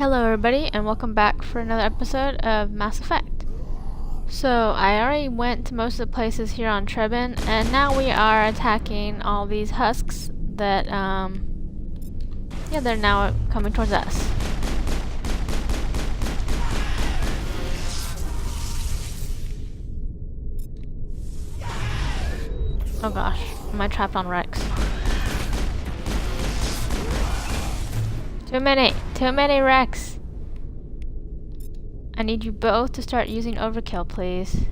Hello everybody and welcome back for another episode of Mass Effect. So I already went to most of the places here on Trebin and now we are attacking all these husks that they're now coming towards us. Oh gosh, am I trapped on Rex? Too many Rex! I need you both to start using overkill, please.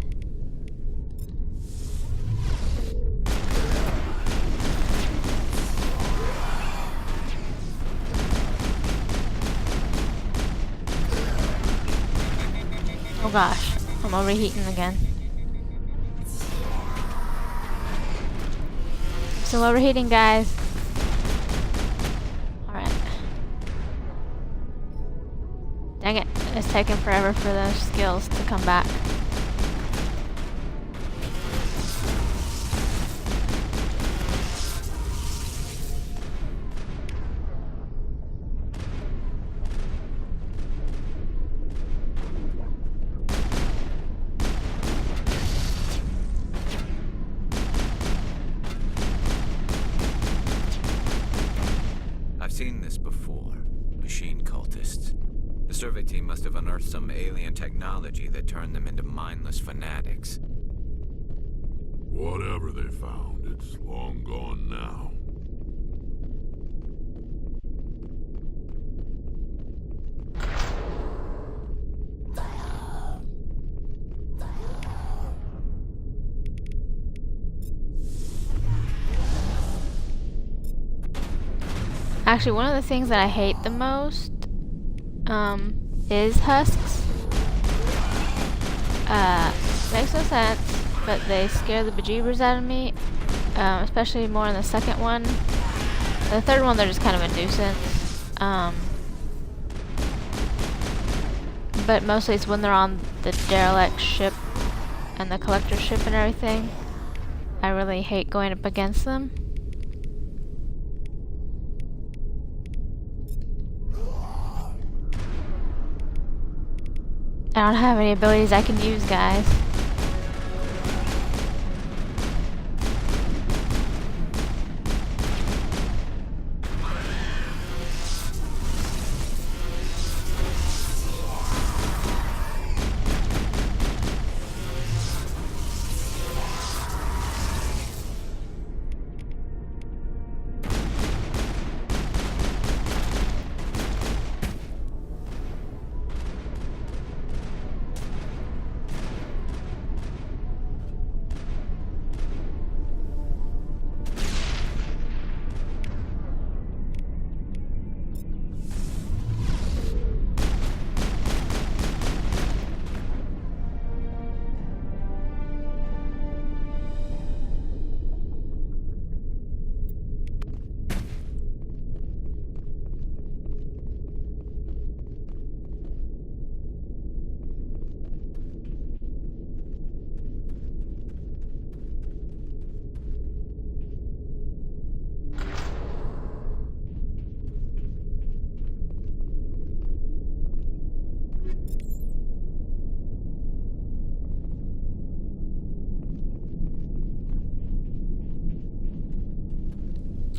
Oh gosh, I'm overheating again. Still overheating, guys. Dang it, it's taking forever for those skills to come back. I've seen this before. Machine cultists. The survey team must have unearthed some alien technology that turned them into mindless fanatics. Whatever they found, it's long gone now. Actually, one of the things that I hate the most is husks. Makes no sense, but they scare the bejeebers out of me, especially more in the second one. The third one, they're just kind of a nuisance. But mostly it's when they're on the derelict ship and the collector ship and everything. I really hate going up against them. I don't have any abilities I can use, guys.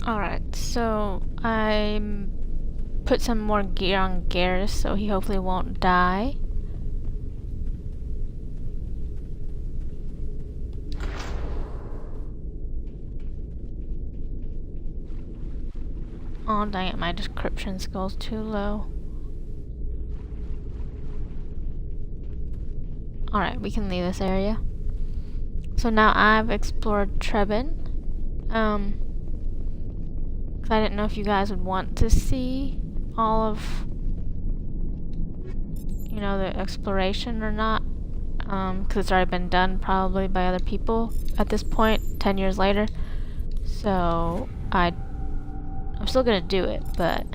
Alright, so I put some more gear on Garrus so he hopefully won't die. Oh dang it, my description skill's too low. Alright, we can leave this area. So now I've explored Trebin. I didn't know if you guys would want to see all of, you know, the exploration or not. Because it's already been done probably by other people at this point, 10 years later. So, I'm still gonna do it, but...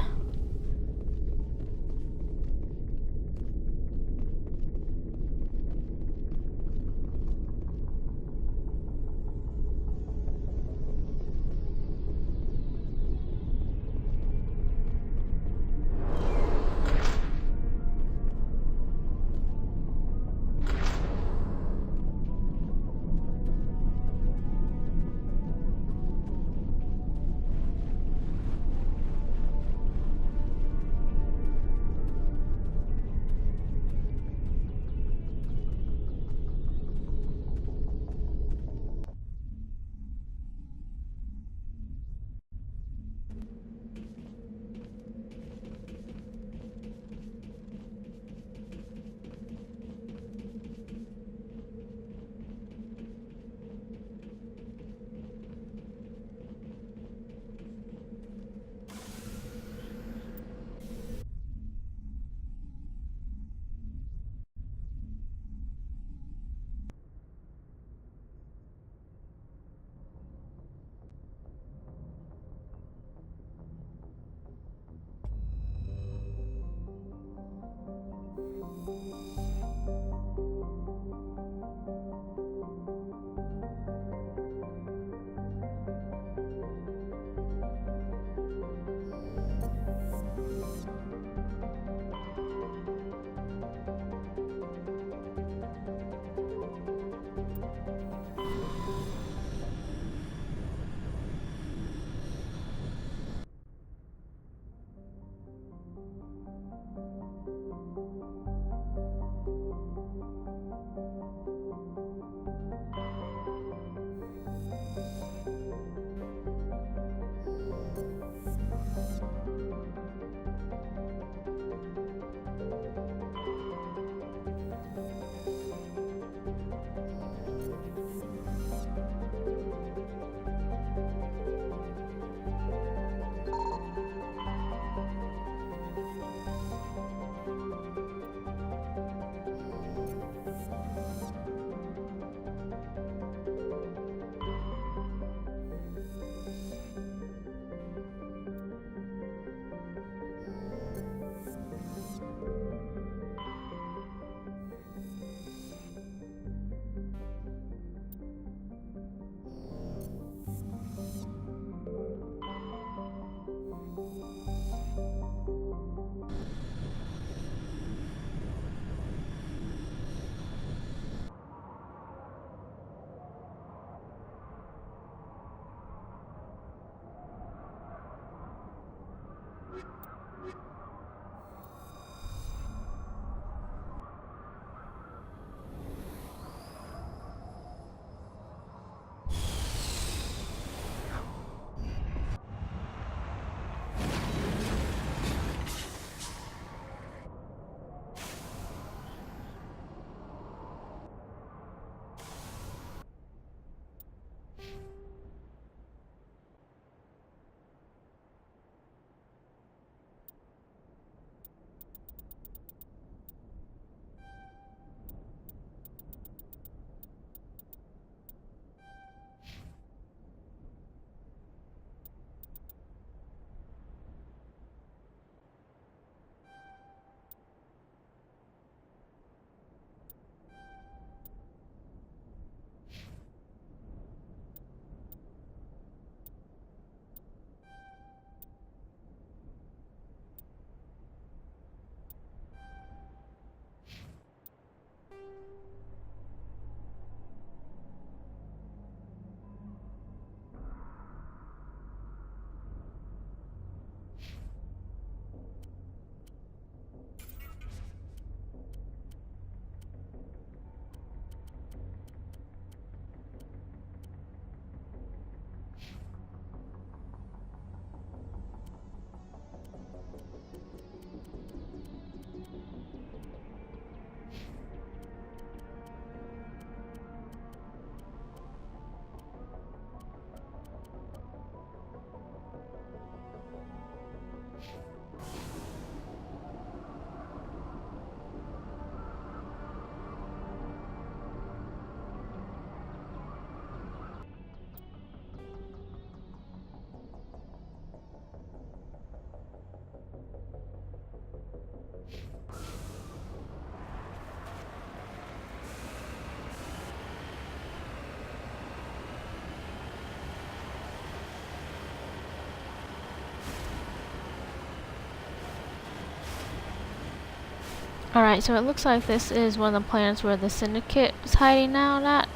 Alright, so it looks like this is one of the planets where the Syndicate is hiding out at.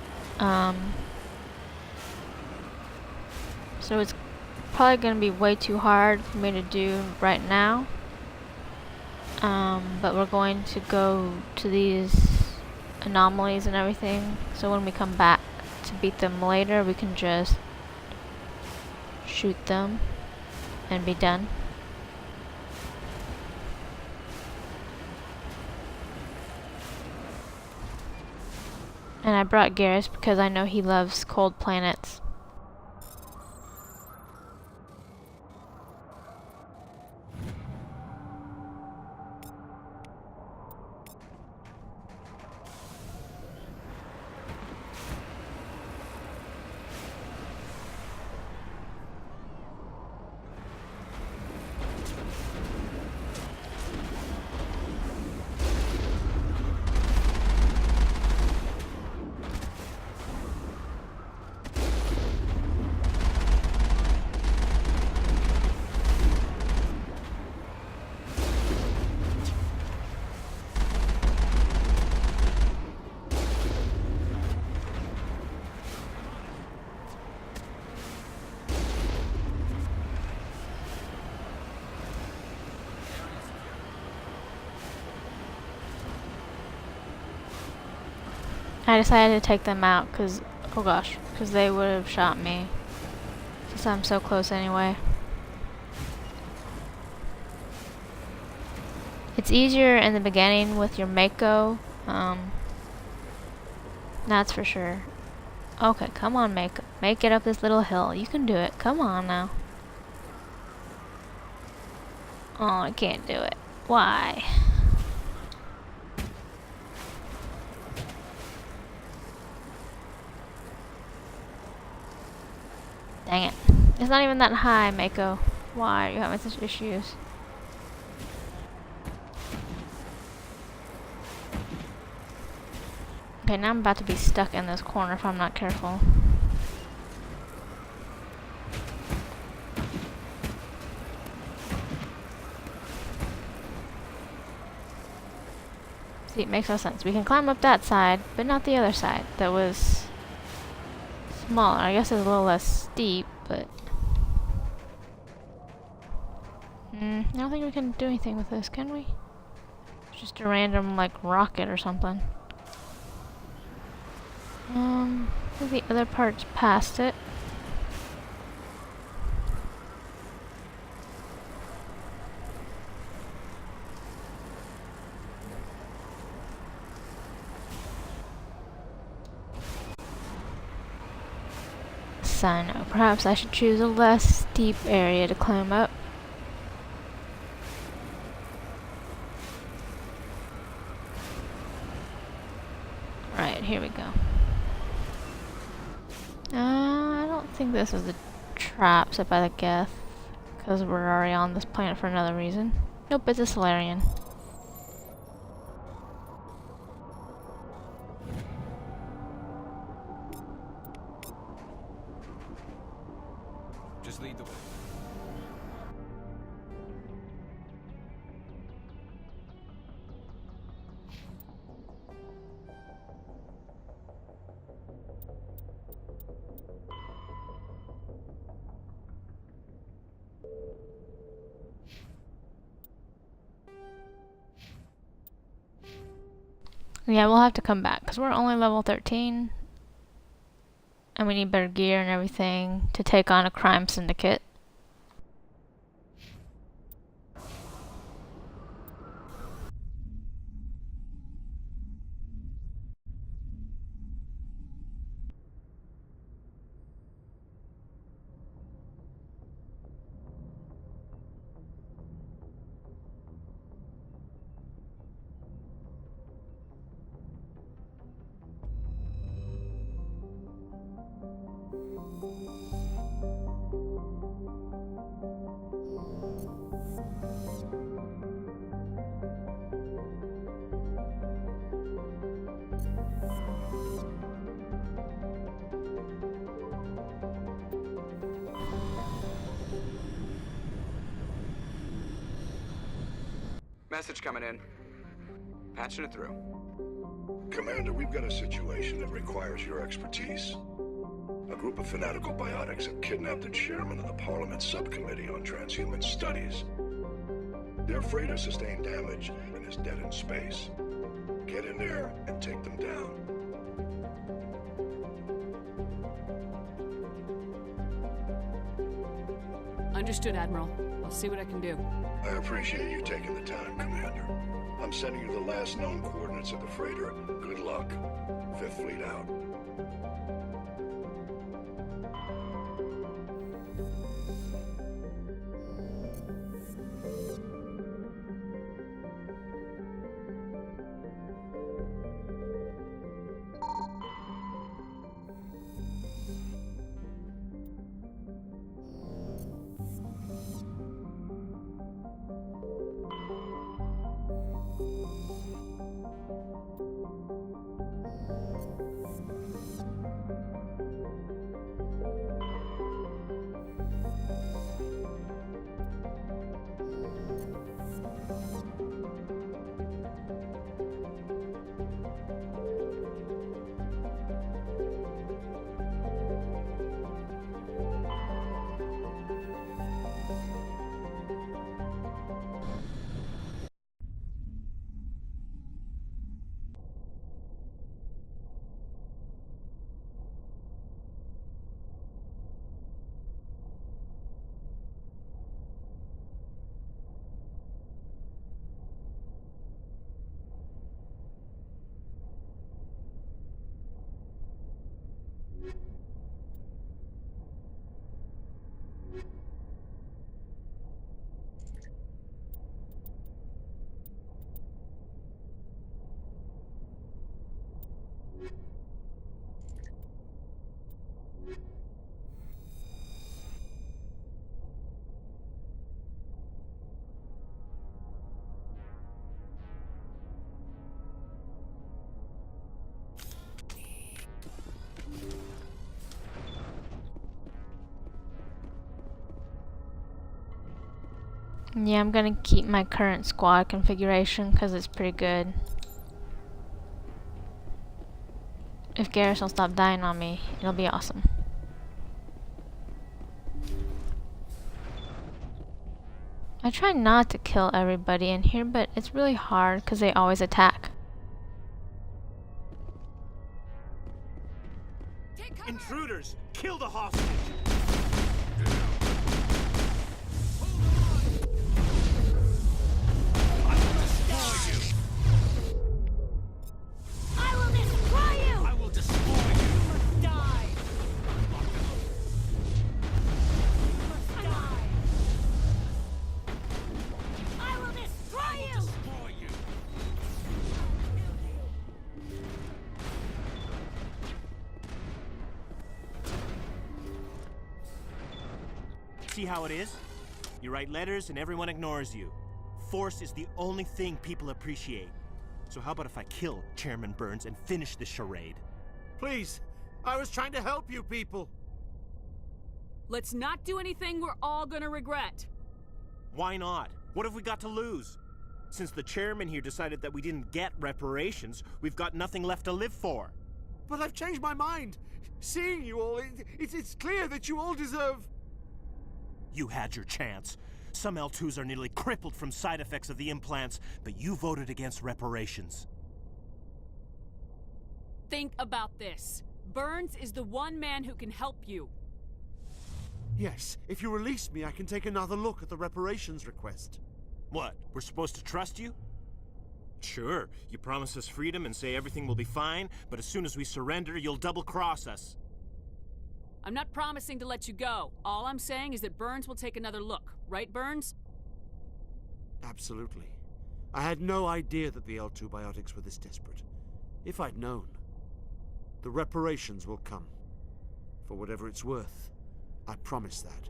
So it's probably going to be way too hard for me to do right now. But we're going to go to these anomalies and everything. So when we come back to beat them later, we can just shoot them and be done. And I brought Garrus because I know he loves cold planets. I decided to take them out because, oh gosh, because they would have shot me. Since I'm so close anyway. It's easier in the beginning with your Mako. That's for sure. Okay, come on, Mako. Make it up this little hill. You can do it. Come on now. Oh, I can't do it. Why? Dang it. It's not even that high, Mako. Why are you having such issues? Okay, now I'm about to be stuck in this corner if I'm not careful. See, it makes no sense. We can climb up that side, but not the other side. That was smaller. I guess it's a little less steep, but I don't think we can do anything with this, can we? It's just a random, like, rocket or something. I think the other part's past it. I know. Perhaps I should choose a less steep area to climb up. Right, here we go. I don't think this is the trap set by the Geth, because we're already on this planet for another reason. Nope, it's a Solarian. Just lead the way. Yeah, we'll have to come back, because we're only level 13. And we need better gear and everything to take on a crime syndicate. Message coming in. Patching it through. Commander, we've got a situation that requires your expertise. A group of fanatical biotics have kidnapped the chairman of the Parliament Subcommittee on Transhuman Studies. Their freighter sustained damage and is dead in space. Get in there and take them down. Understood, Admiral. I'll see what I can do. I appreciate you taking the time, Commander. I'm sending you the last known coordinates of the freighter. Good luck. Fifth Fleet out. Yeah, I'm gonna keep my current squad configuration because it's pretty good. If Garrus will stop dying on me, it'll be awesome. I try not to kill everybody in here, but it's really hard because they always attack. Intruders! Kill the hostage! I will destroy you! I will destroy you! You must die! You must die! I will destroy you! Destroy you! See how it is? You write letters and everyone ignores you. Force is the only thing people appreciate. So how about if I kill Chairman Burns and finish this charade? Please, I was trying to help you people. Let's not do anything we're all gonna regret. Why not? What have we got to lose? Since the chairman here decided that we didn't get reparations, we've got nothing left to live for. But I've changed my mind. Seeing you all, it's clear that you all deserve... You had your chance. Some L2s are nearly crippled from side effects of the implants, but you voted against reparations. Think about this. Burns is the one man who can help you. Yes, if you release me, I can take another look at the reparations request. What, we're supposed to trust you? Sure, you promise us freedom and say everything will be fine, but as soon as we surrender, you'll double-cross us. I'm not promising to let you go. All I'm saying is that Burns will take another look. Right, Burns? Absolutely. I had no idea that the L2 biotics were this desperate. If I'd known, the reparations will come. For whatever it's worth, I promise that.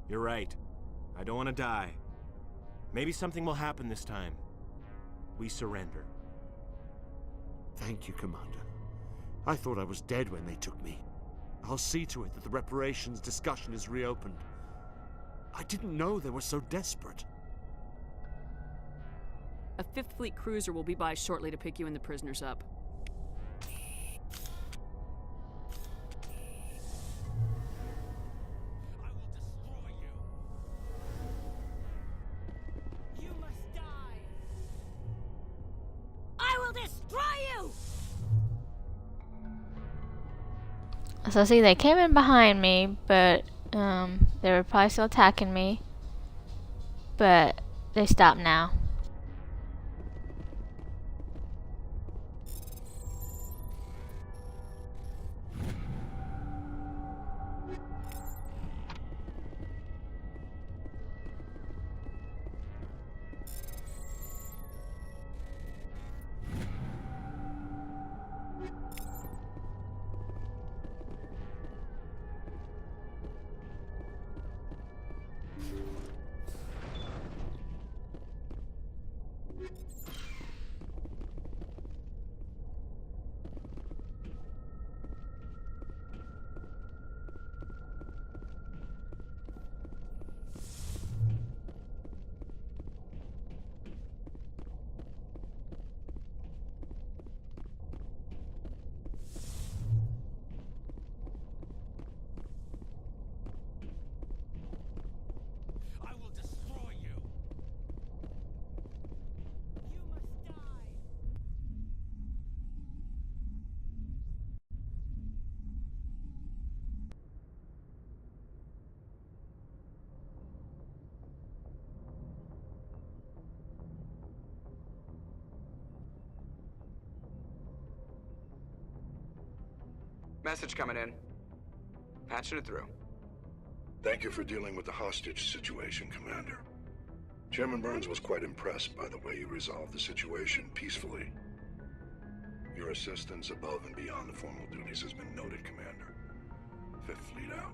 You're right. I don't want to die. Maybe something will happen this time. We surrender. Thank you, Commander. I thought I was dead when they took me. I'll see to it that the reparations discussion is reopened. I didn't know they were so desperate. A 5th Fleet cruiser will be by shortly to pick you and the prisoners up. I will destroy you! You must die! I will destroy you! So see, they came in behind me, but they were probably still attacking me. But they stopped now. I will destroy you! You must die! Message coming in. Patching it through. Thank you for dealing with the hostage situation, Commander. Chairman Burns was quite impressed by the way you resolved the situation peacefully. Your assistance above and beyond the formal duties has been noted, Commander. 5th Fleet out.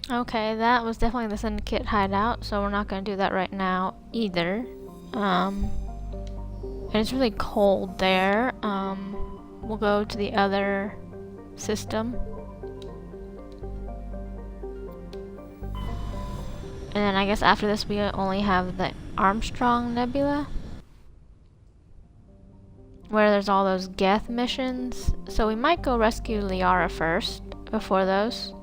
Okay, that was definitely the Syndicate hideout, so we're not going to do that right now either. And it's really cold there. We'll go to the other system. And then I guess after this we only have the Armstrong Nebula, where there's all those Geth missions. So we might go rescue Liara first before those.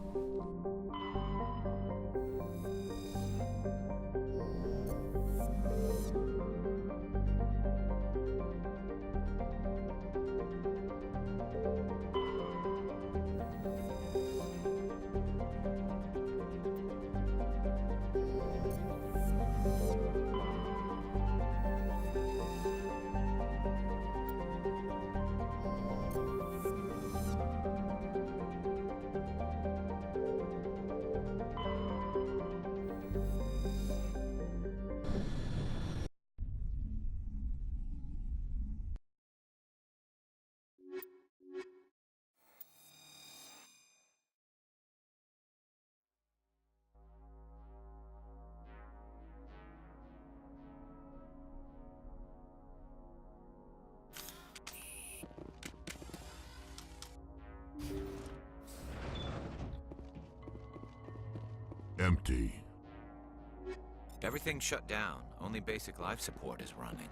Empty. Everything's shut down. Only basic life support is running.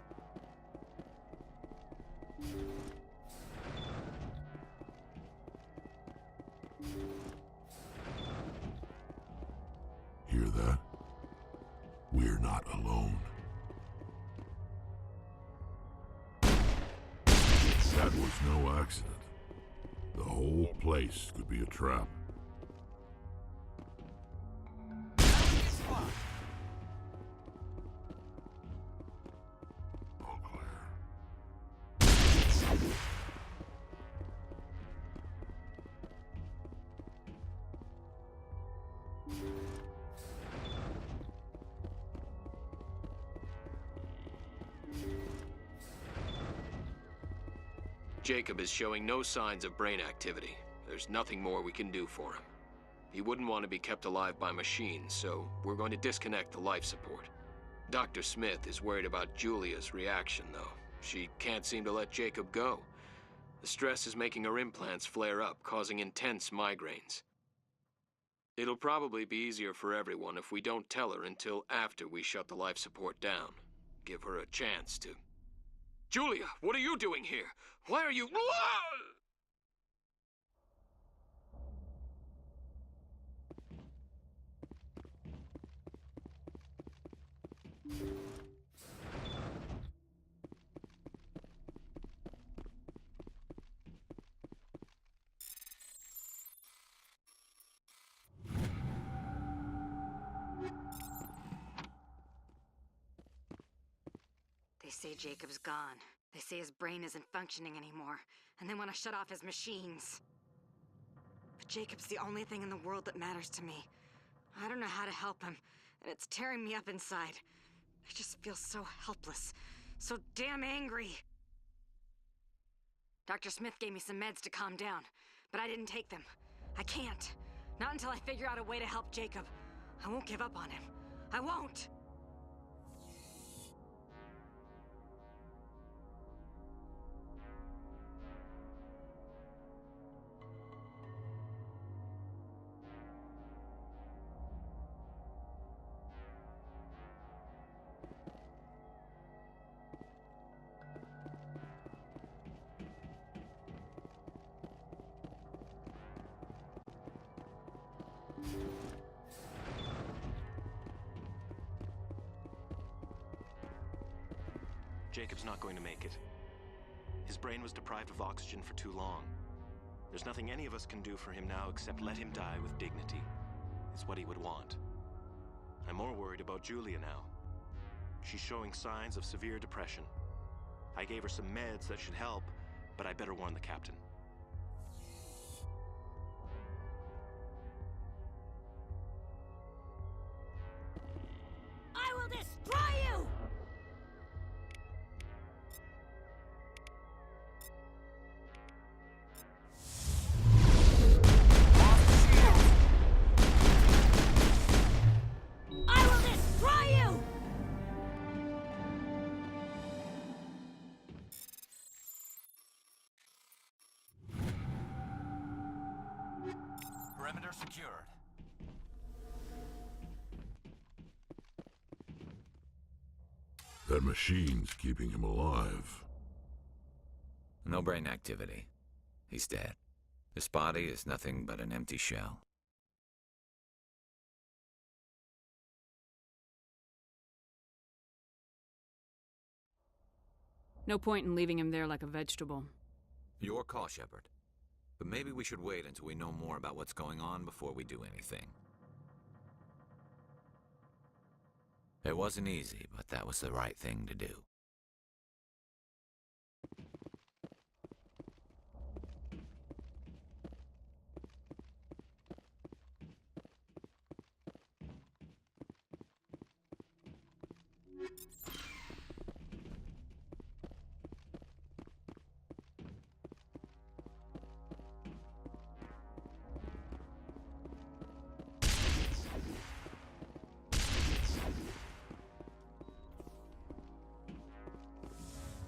Hear that? We're not alone. That was no accident. The whole place could be a trap. All clear. Jacob is showing no signs of brain activity. There's nothing more we can do for him. He wouldn't want to be kept alive by machines, so we're going to disconnect the life support. Dr. Smith is worried about Julia's reaction, though. She can't seem to let Jacob go. The stress is making her implants flare up, causing intense migraines. It'll probably be easier for everyone if we don't tell her until after we shut the life support down. Give her a chance to... Julia, what are you doing here? Why are you... They say Jacob's gone. They say his brain isn't functioning anymore, and they want to shut off his machines. But Jacob's the only thing in the world that matters to me. I don't know how to help him, and it's tearing me up inside. I just feel so helpless, so damn angry. Dr. Smith gave me some meds to calm down, but I didn't take them. I can't. Not until I figure out a way to help Jacob. I won't give up on him. I won't! Jacob's not going to make it. His brain was deprived of oxygen for too long. There's nothing any of us can do for him now except let him die with dignity. It's what he would want. I'm more worried about Julia now. She's showing signs of severe depression. I gave her some meds that should help, but I better warn the captain. I will destroy you! I will destroy you! Perimeter secured. That machine's keeping him alive. No brain activity. He's dead. His body is nothing but an empty shell. No point in leaving him there like a vegetable. Your call, Shepard. But maybe we should wait until we know more about what's going on before we do anything. It wasn't easy, but that was the right thing to do.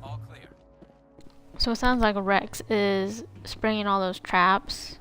All clear. So it sounds like Rex is springing all those traps.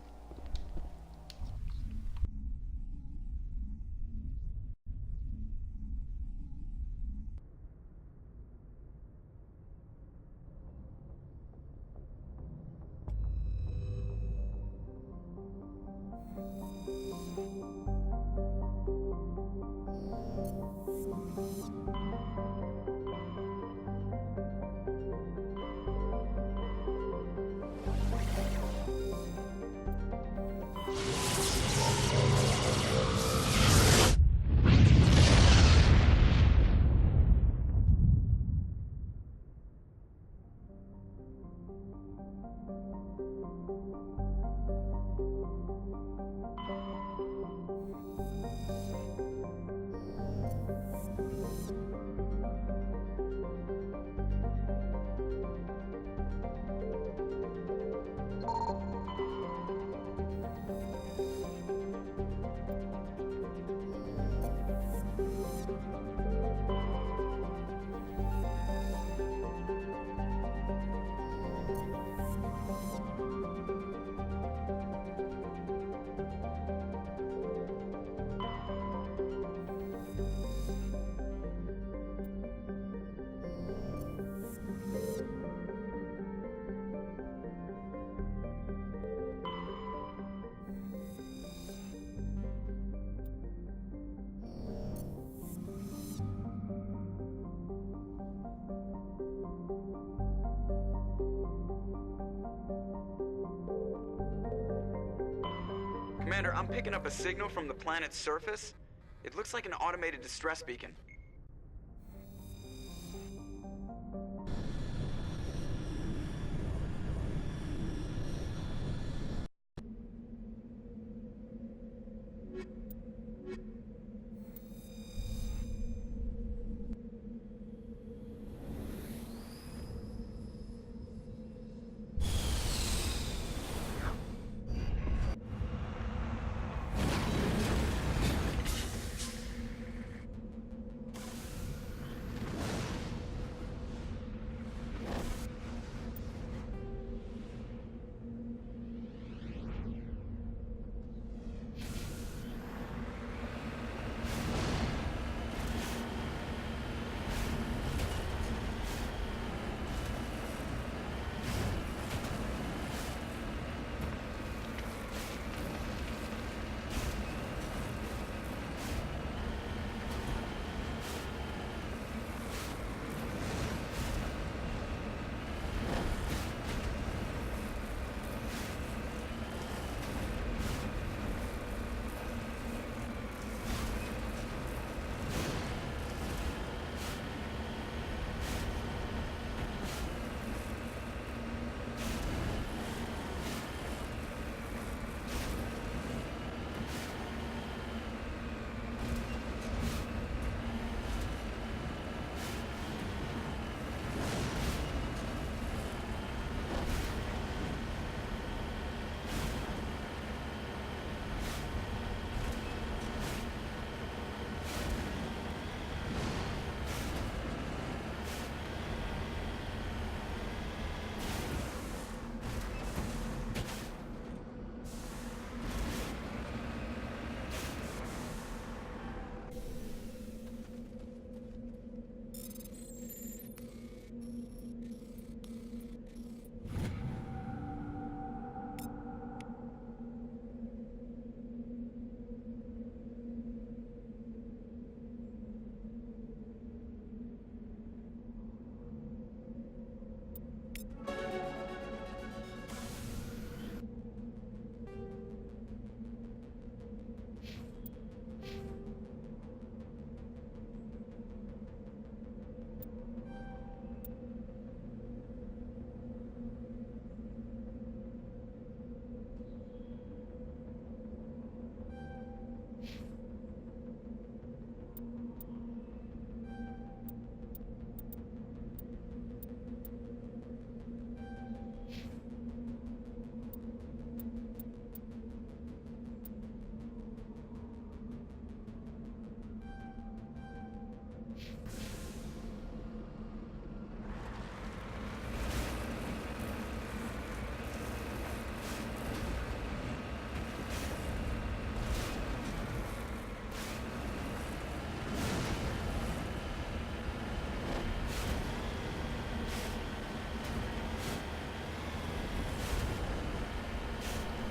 Commander, I'm picking up a signal from the planet's surface. It looks like an automated distress beacon.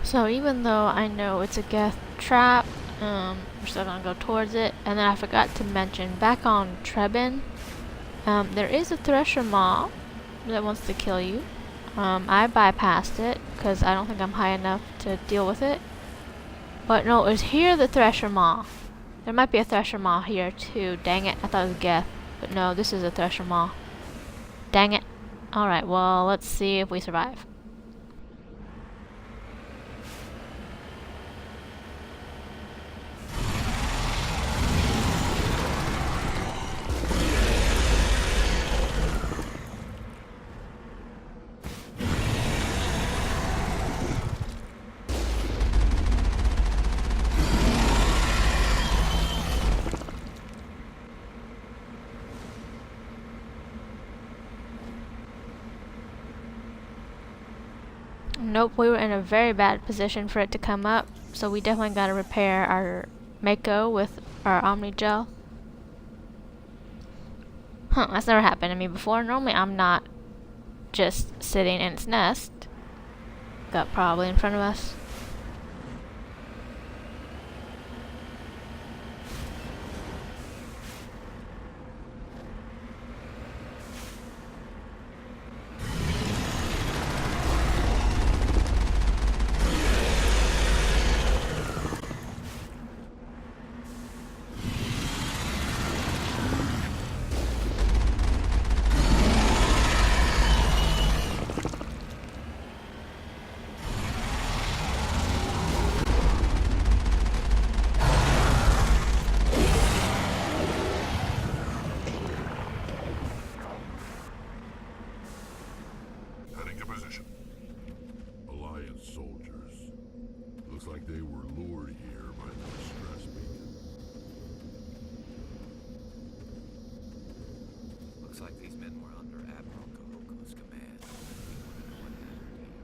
So even though I know it's a Geth trap, we're still gonna go towards it. And then I forgot to mention, back on Trebin, there is a Thresher Maw that wants to kill you. I bypassed it because I don't think I'm high enough to deal with it. But no, it was here the Thresher Maw. There might be a Thresher Maw here too. Dang it, I thought it was Geth. But no, this is a Thresher Maw. Dang it. Alright, well, let's see if we survive. Nope, we were in a very bad position for it to come up, so we definitely gotta repair our Mako with our Omni Gel. Huh, that's never happened to me before. Normally I'm not just sitting in its nest. Got probably in front of us. Heading to position. Alliance soldiers. Looks like they were lured here by the distress beacon. Looks like these men were under Admiral Kahoko's command. We want to know what happened here.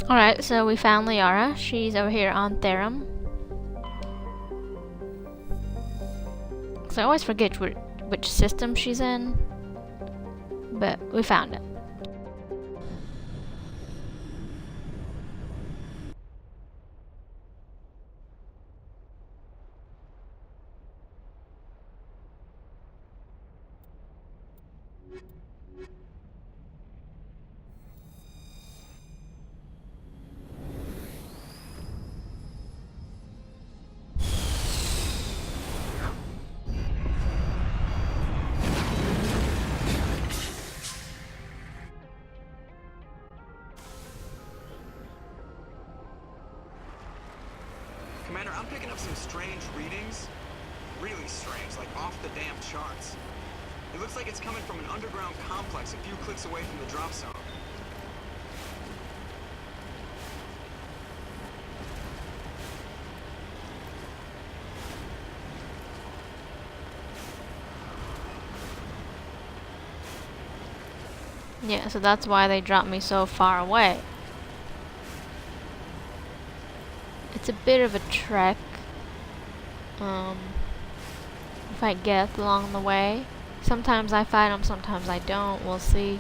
Alright, so we found Liara. She's over here on Therum. So I always forget which system she's in, but we found it. Commander, I'm picking up some strange readings. Really strange, like off the damn charts. It looks like it's coming from an underground complex a few clicks away from the drop zone. Yeah, so that's why they dropped me so far away. It's a bit of a trek. If I get along the way. Sometimes I fight them, sometimes I don't. We'll see.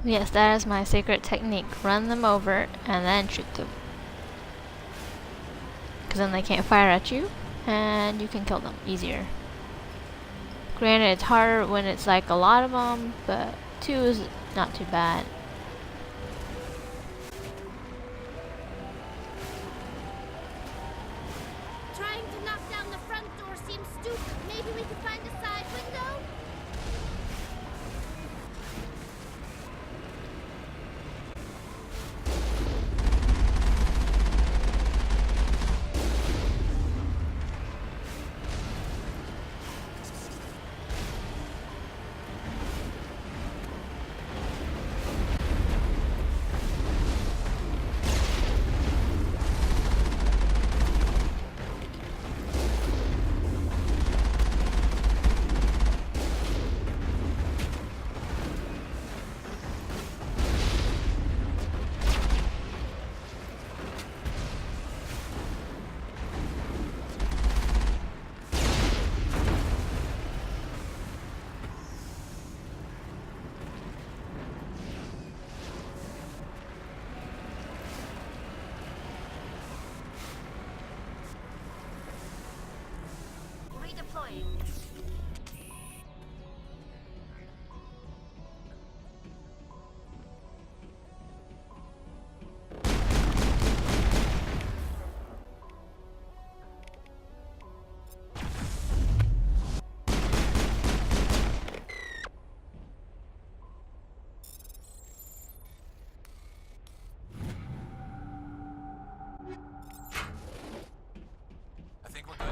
Yes, that is my secret technique. Run them over and then shoot them. Because then they can't fire at you and you can kill them easier. Granted, it's harder when it's like a lot of them, but 2 is not too bad. Trying to knock down the front door seems stupid. Maybe we can find a side window? Redeploying. I think we're good.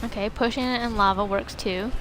Okay, pushing it in lava works too.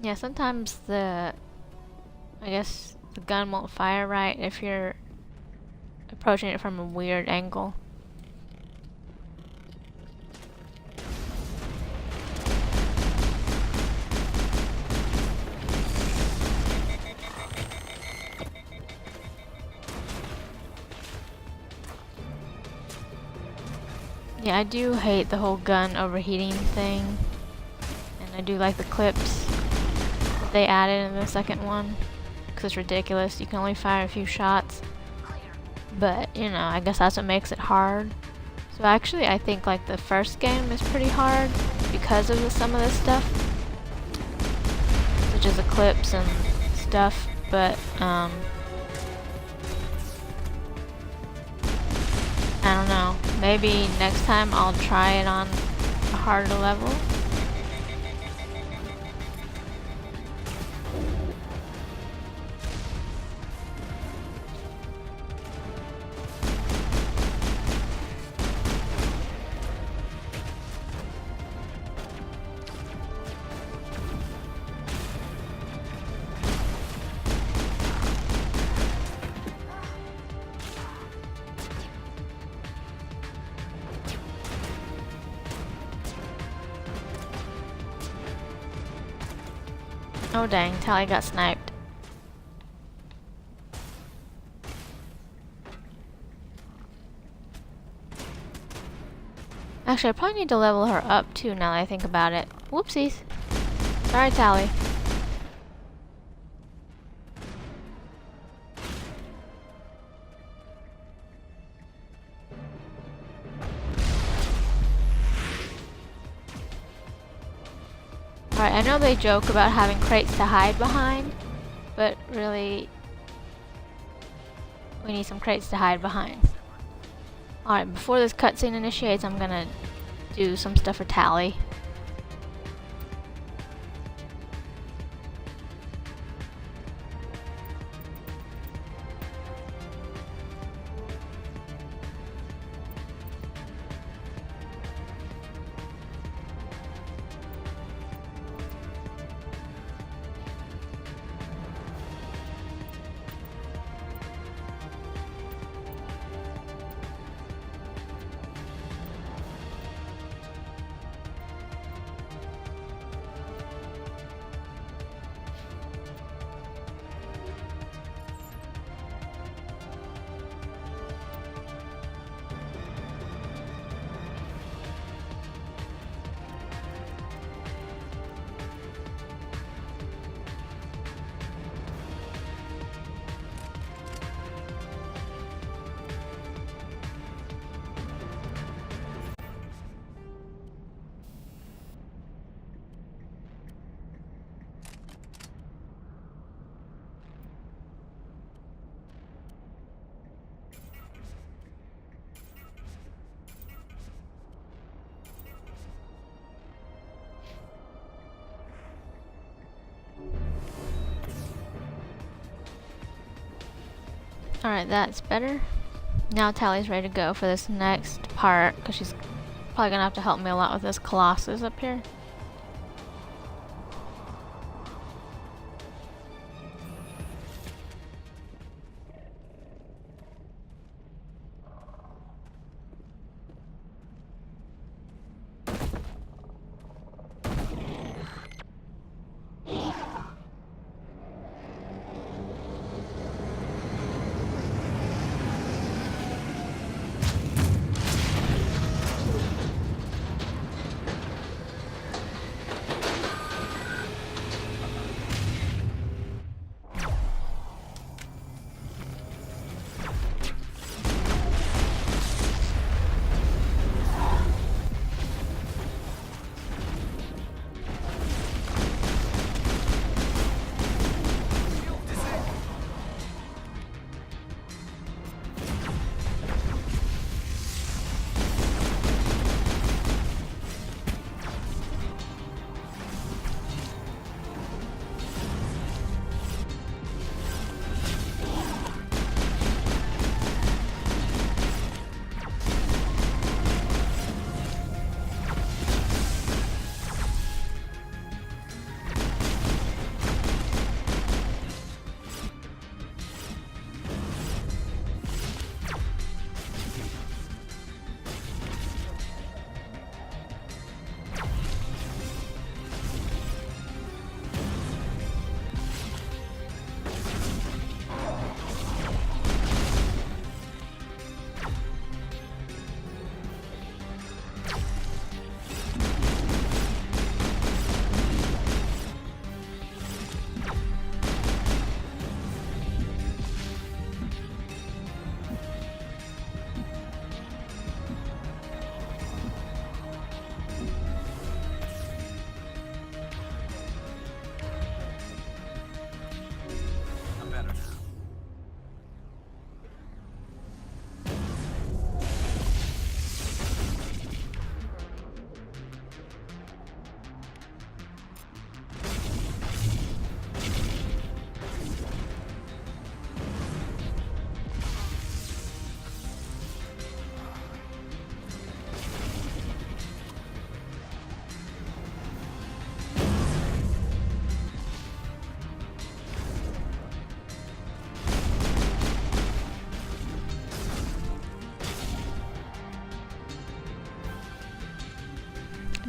Yeah, sometimes I guess the gun won't fire right if you're approaching it from a weird angle. Yeah, I do hate the whole gun overheating thing, and I do like the clips that they added in the second one, because it's ridiculous. You can only fire a few shots, but you know, I guess that's what makes it hard. So actually, I think like the first game is pretty hard because of some of this stuff, such as the clips and stuff, but I don't know. Maybe next time I'll try it on a harder level. Oh dang, Tally got sniped. Actually, I probably need to level her up too now that I think about it. Whoopsies. Sorry, Tally. Alright, I know they joke about having crates to hide behind, but really, we need some crates to hide behind. Alright, before this cutscene initiates, I'm gonna do some stuff for Tally. Alright, that's better. Now Tally's ready to go for this next part, because she's probably gonna have to help me a lot with this Colossus up here.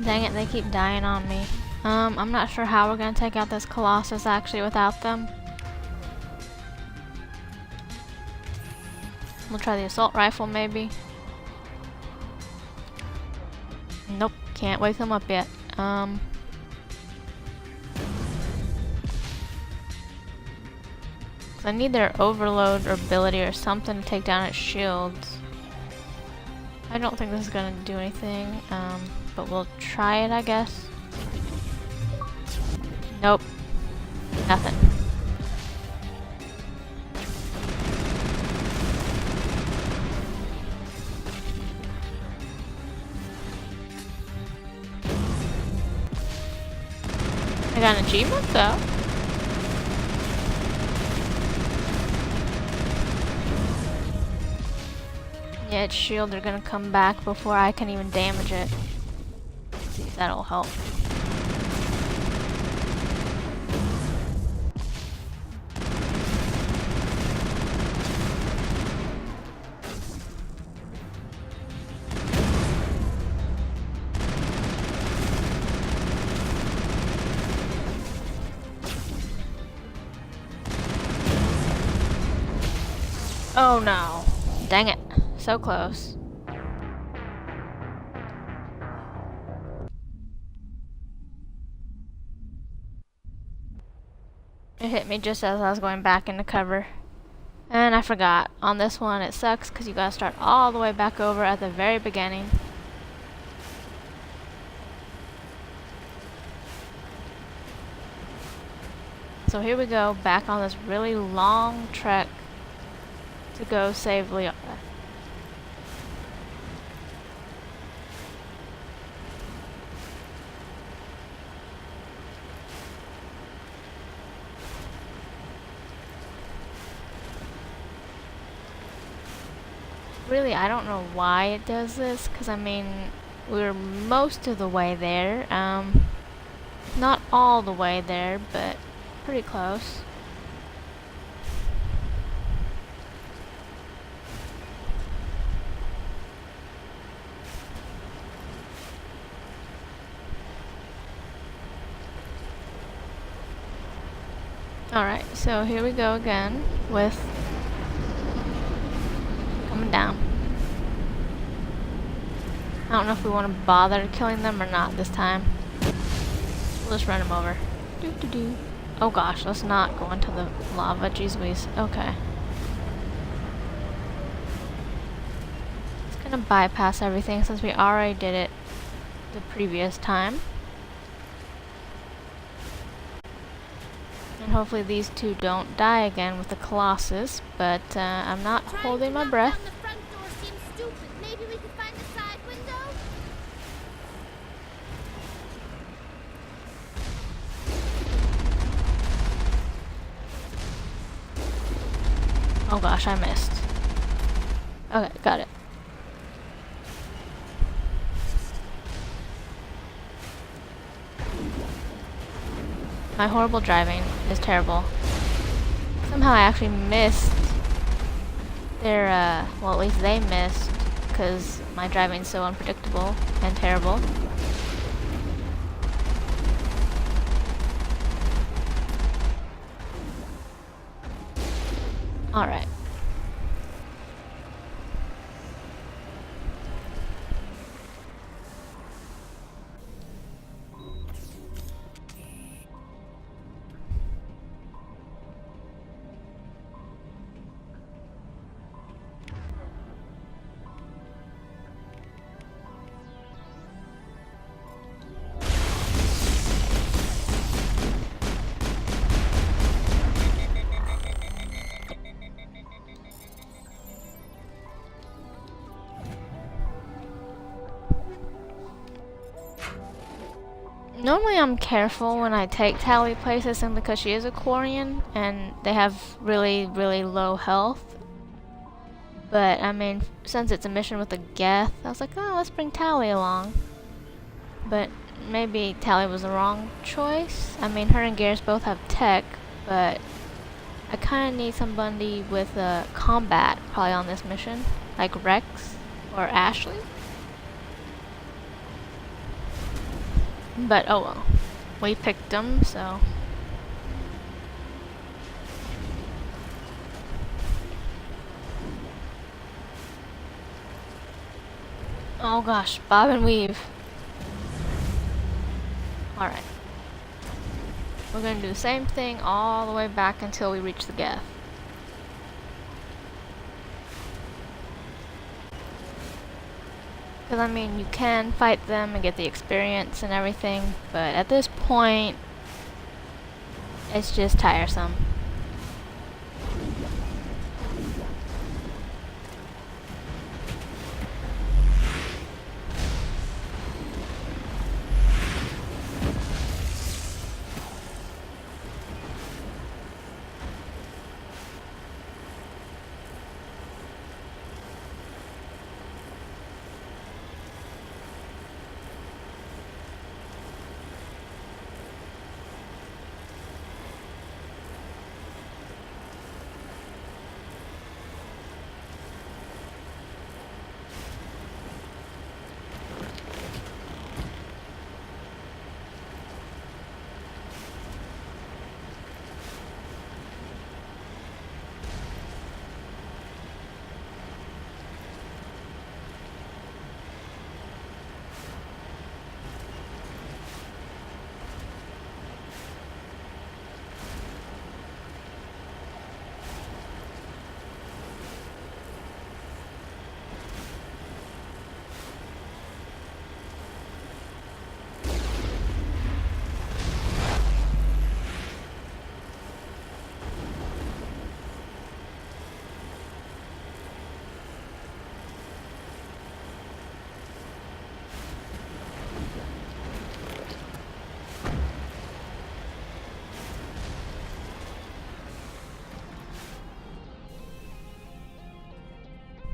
Dang it, they keep dying on me. I'm not sure how we're gonna take out this Colossus actually without them. We'll try the assault rifle maybe. Nope, can't wake them up yet. I need their overload or ability or something to take down its shields. I don't think this is gonna do anything, but we'll try it, I guess. Nope. Nothing. I got an achievement though. Yeah, its shields are gonna come back before I can even damage it. Let's see if that'll help. Oh no. Dang it. So close. It hit me just as I was going back into cover. And I forgot. On this one it sucks because you gotta start all the way back over at the very beginning. So here we go, back on this really long trek to go save Liara. Really, I don't know why it does this, because I mean, we're most of the way there. Not all the way there, but pretty close. Alright, so here we go again with coming down. I don't know if we want to bother killing them or not this time. We'll just run them over. Doo-doo-doo. Oh gosh, let's not go into the lava. Jeez Louise. Okay. It's gonna bypass everything since we already did it the previous time. And hopefully these two don't die again with the Colossus, but I'm not holding my breath. The front door seems stupid. Maybe we could find a side window? Oh gosh, I missed. Okay, got it. My horrible driving is terrible. Somehow I actually missed their, well, at least they missed, because my driving's so unpredictable and terrible. Alright. Normally I'm careful when I take Tally places simply because she is a Quarian and they have really, really low health. But I mean, since it's a mission with a Geth, I was like, oh, let's bring Tally along. But maybe Tally was the wrong choice. I mean, her and Garrus both have tech, but I kind of need somebody with combat probably on this mission, like Rex or Ashley. But oh well. We picked them, so. Oh gosh, bob and weave. Alright. We're gonna do the same thing all the way back until we reach the Geth. Because I mean, you can fight them and get the experience and everything, but at this point, it's just tiresome.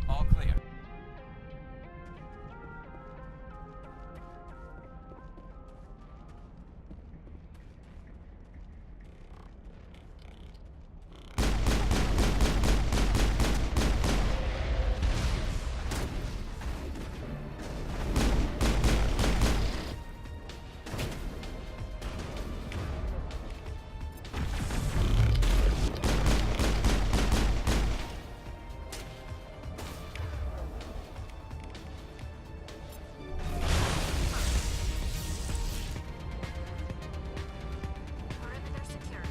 All clear. Perimeter secure.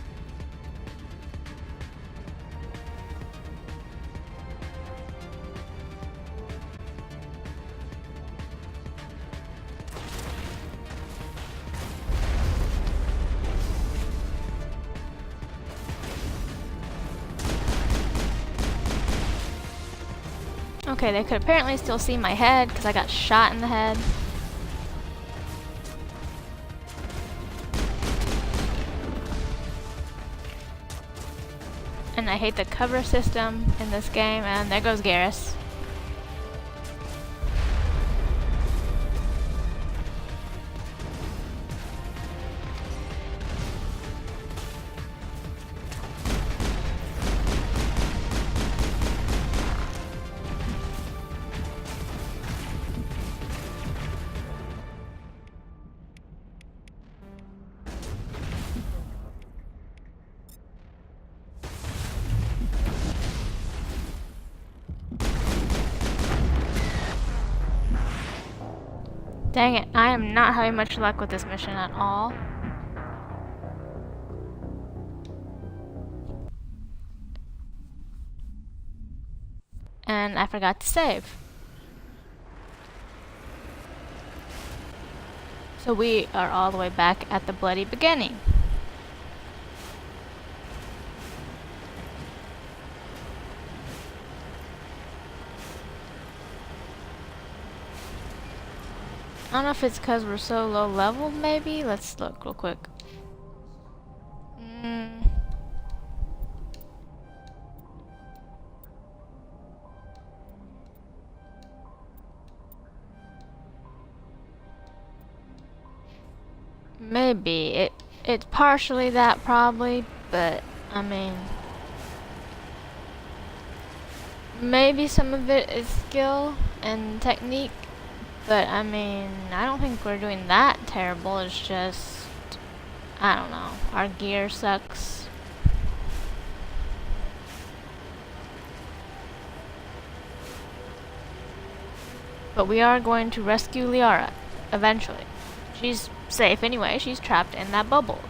Okay, they could apparently still see my head because I got shot in the head. And I hate the cover system in this game, and there goes Garrus. Dang it, I am not having much luck with this mission at all. And I forgot to save. So we are all the way back at the bloody beginning. I don't know if it's because we're so low level, maybe? Let's look real quick. Maybe. It's partially that, probably, but, I mean... maybe some of it is skill and technique, But I mean, I don't think we're doing that terrible. It's just, I don't know. Our gear sucks. But we are going to rescue Liara eventually. She's safe anyway. She's trapped in that bubble.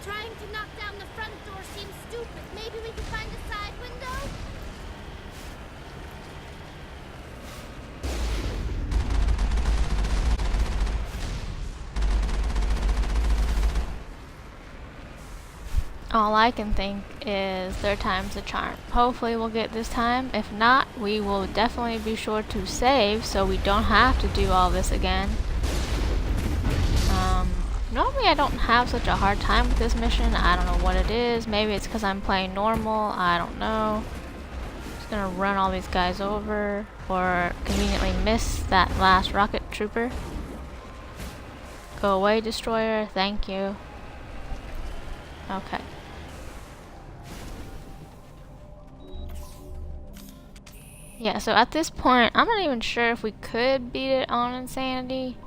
Trying to knock down the front door seems stupid. Maybe we can find a side window? All I can think is third time's a charm. Hopefully we'll get this time. If not, we will definitely be sure to save so we don't have to do all this again. Normally I don't have such a hard time with this mission. I don't know what it is. Maybe it's because I'm playing normal. I don't know. Just gonna run all these guys over or conveniently miss that last rocket trooper. Go away, destroyer. Thank you. Okay. Yeah, so at this point, I'm not even sure if we could beat it on insanity.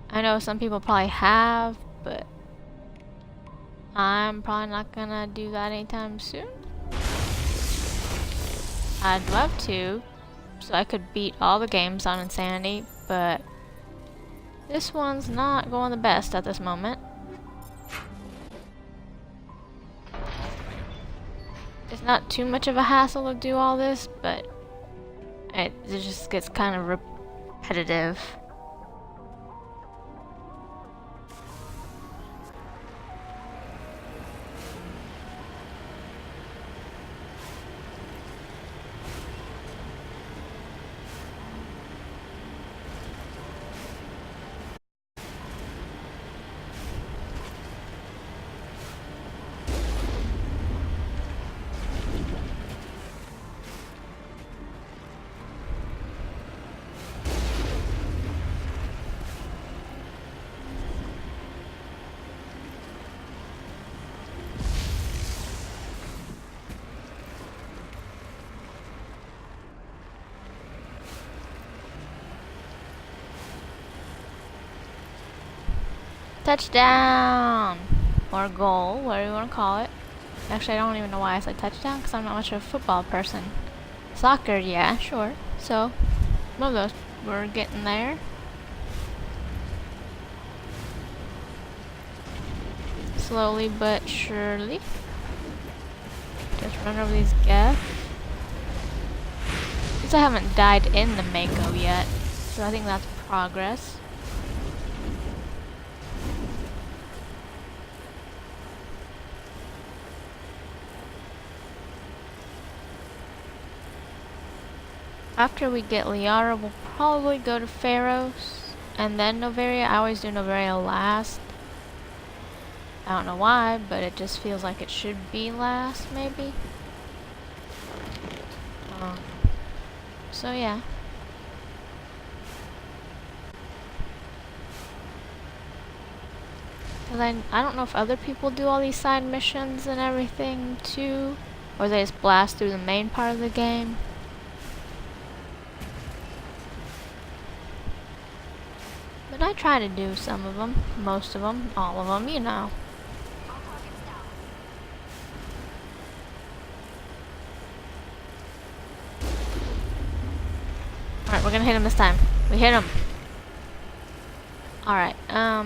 I know some people probably have, but I'm probably not gonna do that anytime soon. I'd love to, so I could beat all the games on insanity, but this one's not going the best at this moment. It's not too much of a hassle to do all this, but it just gets kind of repetitive. Touchdown! Or goal, whatever you want to call it. Actually, I don't even know why I said touchdown, because I'm not much of a football person. Soccer, yeah, sure. So, one of those. We're getting there. Slowly but surely. Just run over these guys. At least I haven't died in the Mako yet, so I think that's progress. After we get Liara, we'll probably go to Pharos, and then Novaria. I always do Novaria last. I don't know why, but it just feels like it should be last, maybe. So yeah. And I don't know if other people do all these side missions and everything too, or they just blast through the main part of the game. But I try to do some of them, most of them, all of them, you know. Alright, we're gonna hit him this time. We hit him. Alright, I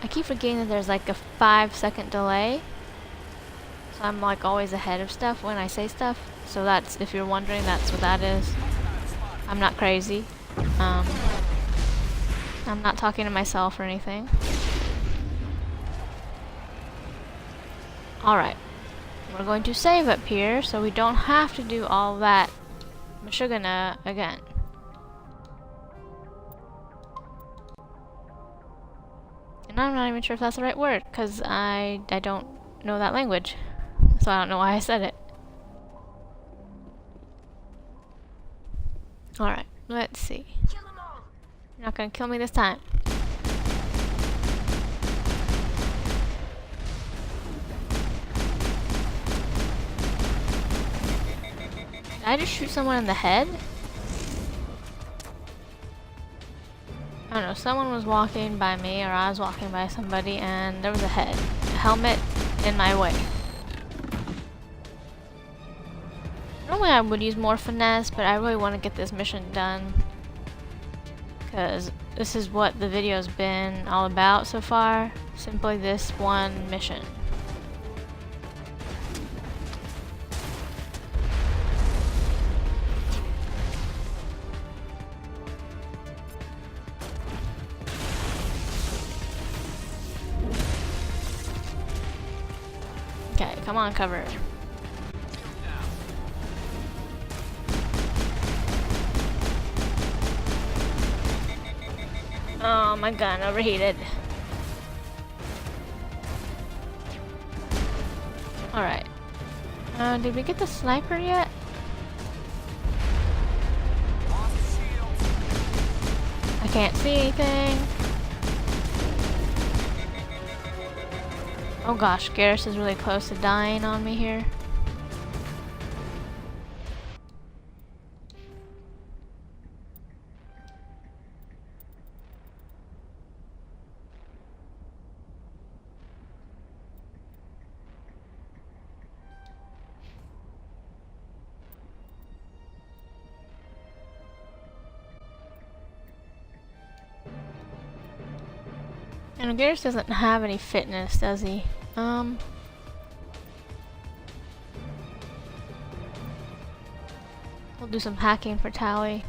keep forgetting that there's like a 5-second delay. So I'm like always ahead of stuff when I say stuff. So that's, if you're wondering, that's what that is. I'm not crazy. I'm not talking to myself or anything. Alright. We're going to save up here so we don't have to do all that Mashugana again. And I'm not even sure if that's the right word, because I don't know that language. So I don't know why I said it. Alright, let's see. You're not gonna kill me this time. Did I just shoot someone in the head? I don't know, someone was walking by me, or I was walking by somebody, and there was a helmet in my way. Normally I would use more finesse, but I really want to get this mission done. Because this is what the video's been all about so far. Simply this one mission. Okay, come on, cover. Oh, my gun overheated. Alright. Did we get the sniper yet? I can't see anything. Oh gosh, Garrus is really close to dying on me here. And Garrus doesn't have any fitness, does he? We'll do some hacking for Tally.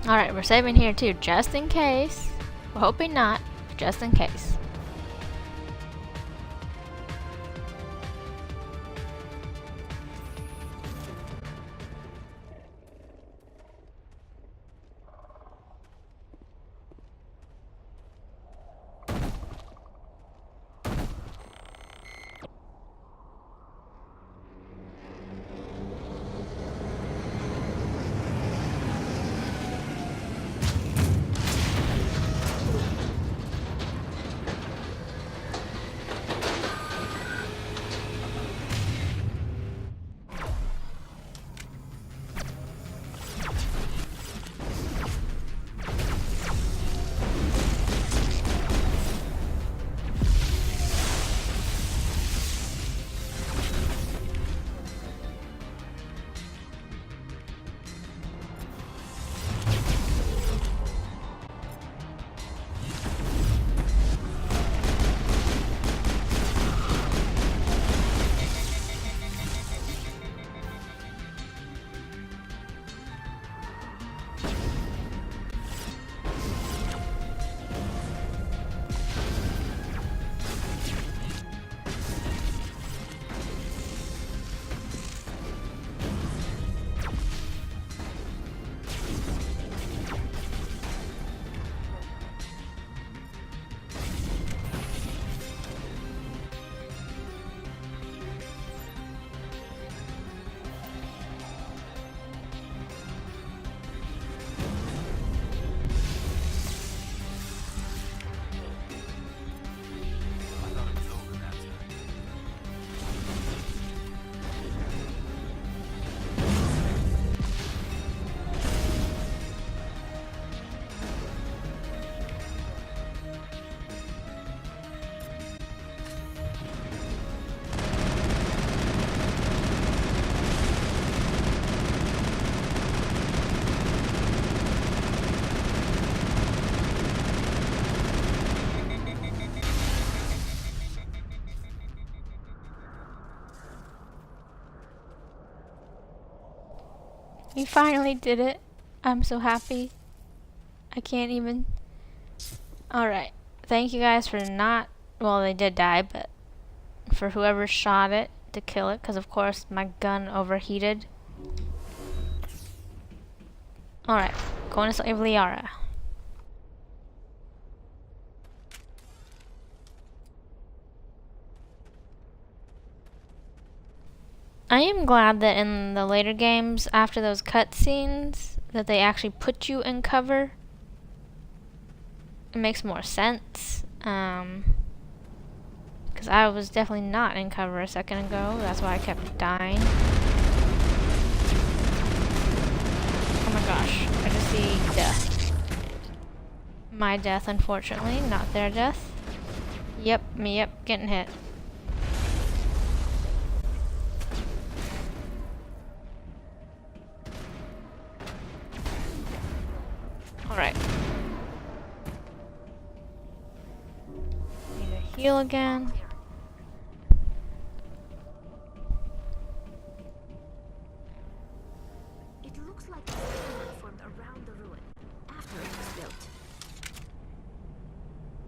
Alright, we're saving here too, just in case. We're hoping not, but just in case. We finally did it. I'm so happy. I can't even. Alright. Thank you guys for not. Well, they did die, but for whoever shot it to kill it, because of course my gun overheated. Alright. Going to save Liara. I am glad that in the later games, after those cutscenes, that they actually put you in cover. It makes more sense. Because I was definitely not in cover a second ago. That's why I kept dying. Oh my gosh. I just see death. My death, unfortunately, not their death. Yep, getting hit. Alright. Need to heal again. It looks like the formed around the ruin after it was built.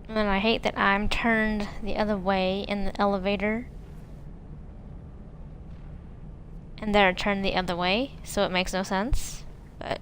And then I hate that I'm turned the other way in the elevator. And they're turned the other way, so it makes no sense. But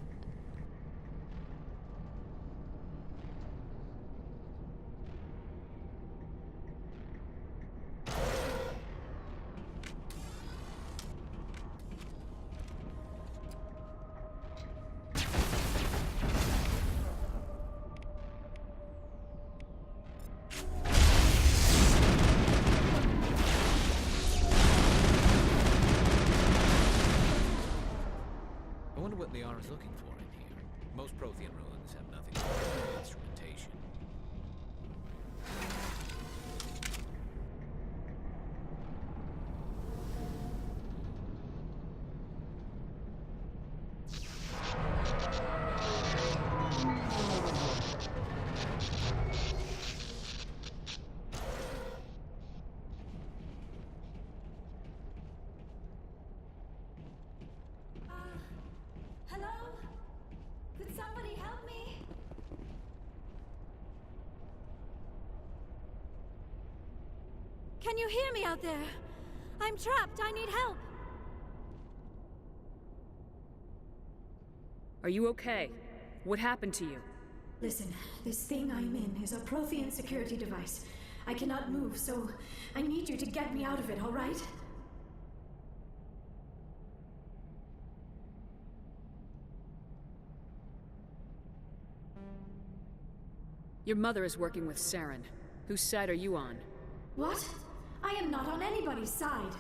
I wonder what Liara's looking for in here. Most Prothean ruins have nothing to do with instrumentation. Hello? Could somebody help me? Can you hear me out there? I'm trapped. I need help. Are you okay? What happened to you? Listen, this thing I'm in is a Prothean security device. I cannot move, so I need you to get me out of it, all right? Your mother is working with Saren. Whose side are you on? What? I am not on anybody's side.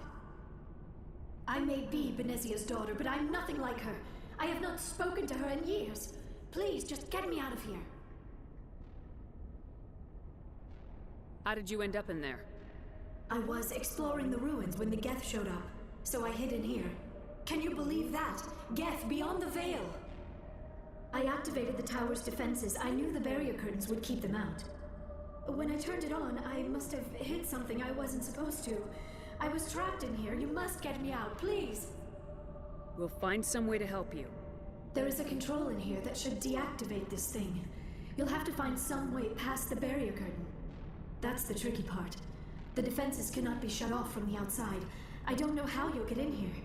I may be Benezia's daughter, but I'm nothing like her. I have not spoken to her in years. Please, just get me out of here. How did you end up in there? I was exploring the ruins when the Geth showed up, so I hid in here. Can you believe that? Geth beyond the veil! I activated the tower's defenses. I knew the barrier curtains would keep them out. When I turned it on, I must have hit something I wasn't supposed to. I was trapped in here. You must get me out, please! We'll find some way to help you. There is a control in here that should deactivate this thing. You'll have to find some way past the barrier curtain. That's the tricky part. The defenses cannot be shut off from the outside. I don't know how you'll get in here.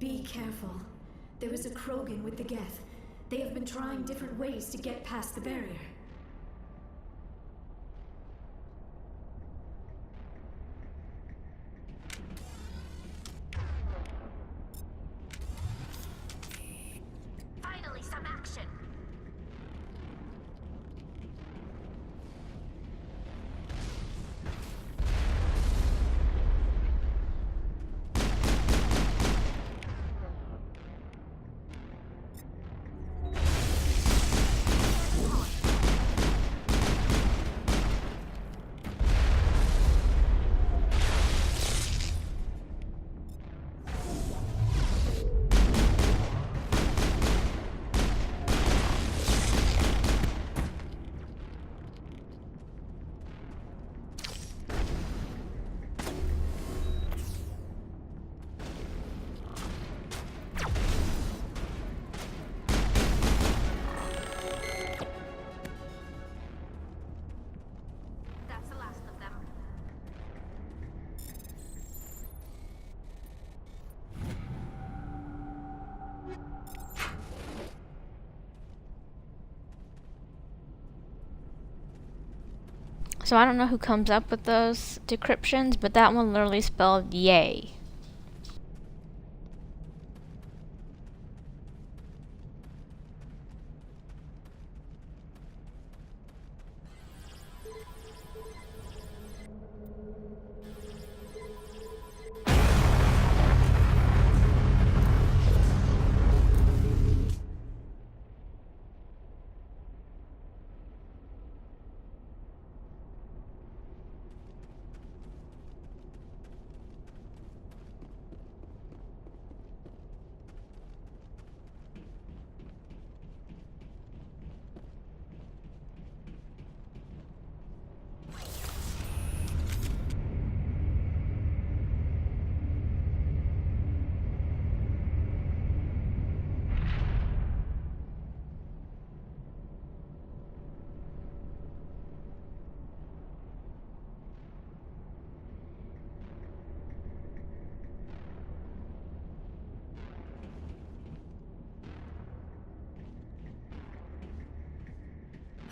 Be careful. There is a Krogan with the Geth. They have been trying different ways to get past the barrier. Finally, some action. So I don't know who comes up with those decryptions, but that one literally spelled yay.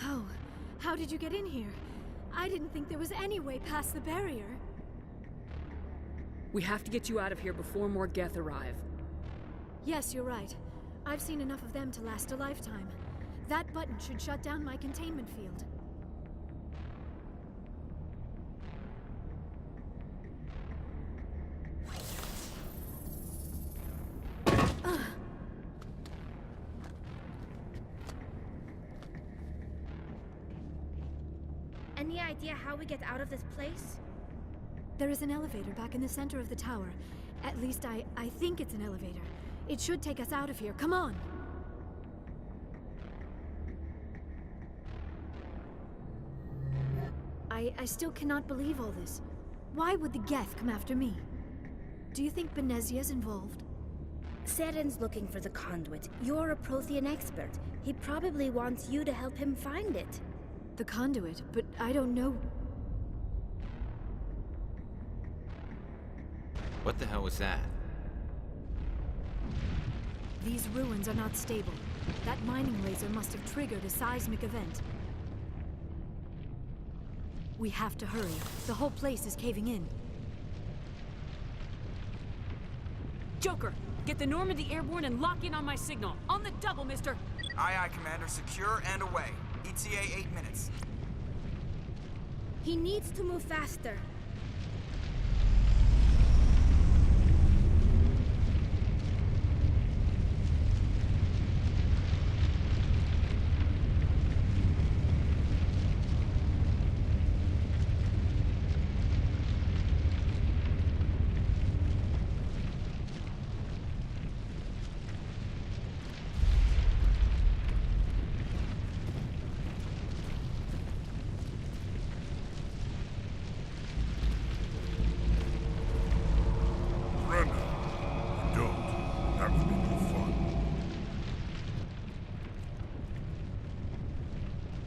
Oh, how did you get in here? I didn't think there was any way past the barrier. We have to get you out of here before more Geth arrive. Yes, you're right. I've seen enough of them to last a lifetime. That button should shut down my containment field. Any idea how we get out of this place? There is an elevator back in the center of the tower. At least I think it's an elevator. It should take us out of here. Come on! I still cannot believe all this. Why would the Geth come after me? Do you think Benezia's involved? Saren's looking for the conduit. You're a Prothean expert. He probably wants you to help him find it. The conduit, but I don't know. What the hell was that? These ruins are not stable. That mining laser must have triggered a seismic event. We have to hurry. The whole place is caving in. Joker, get the Normandy airborne and lock in on my signal. On the double, mister! Aye, aye, Commander. Secure and away. ETA 8 minutes. He needs to move faster.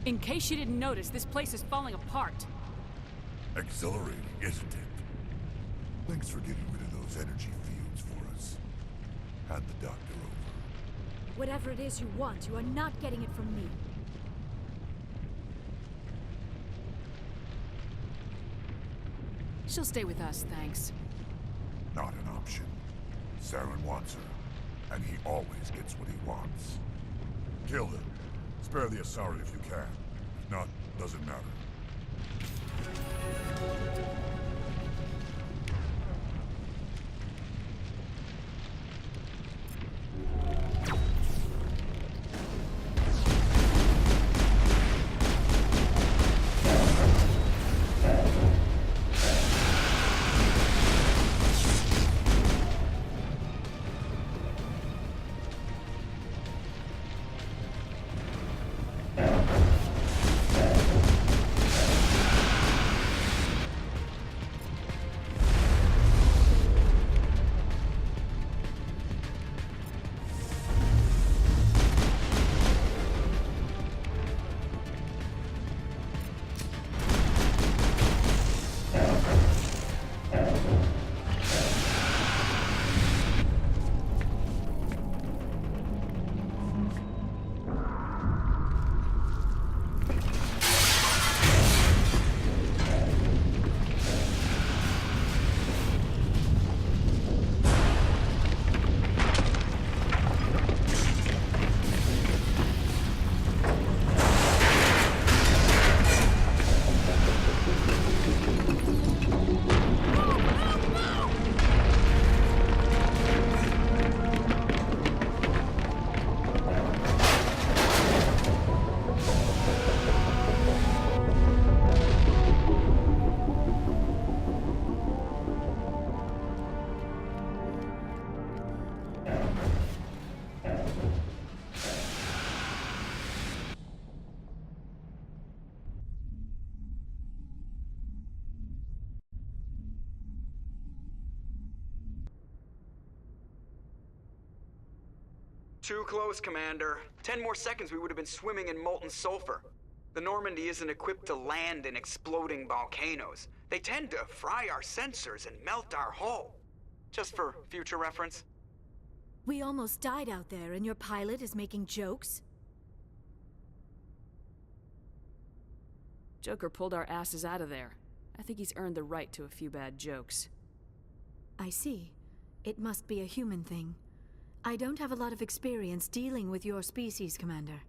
In case you didn't notice, this place is falling apart. Exhilarating, isn't it? Thanks for getting rid of those energy fields for us. Hand the doctor over. Whatever it is you want, you are not getting it from me. She'll stay with us, thanks. Not an option. Saren wants her, and he always gets what he wants. Kill him. Spare the Asari if you can. If not, doesn't matter. Too close, Commander. 10 more seconds we would have been swimming in molten sulfur. The Normandy isn't equipped to land in exploding volcanoes. They tend to fry our sensors and melt our hull. Just for future reference. We almost died out there, and your pilot is making jokes? Joker pulled our asses out of there. I think he's earned the right to a few bad jokes. I see. It must be a human thing. I don't have a lot of experience dealing with your species, Commander.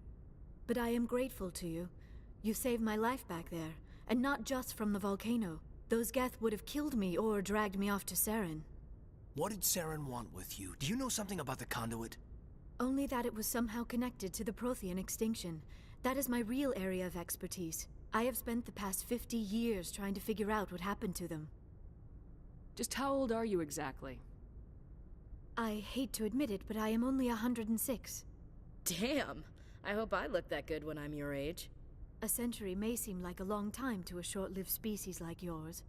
But I am grateful to you. You saved my life back there, and not just from the volcano. Those Geth would have killed me or dragged me off to Saren. What did Saren want with you? Do you know something about the conduit? Only that it was somehow connected to the Prothean extinction. That is my real area of expertise. I have spent the past 50 years trying to figure out what happened to them. Just how old are you exactly? I hate to admit it, but I am only 106. Damn! I hope I look that good when I'm your age. A century may seem like a long time to a short-lived species like yours.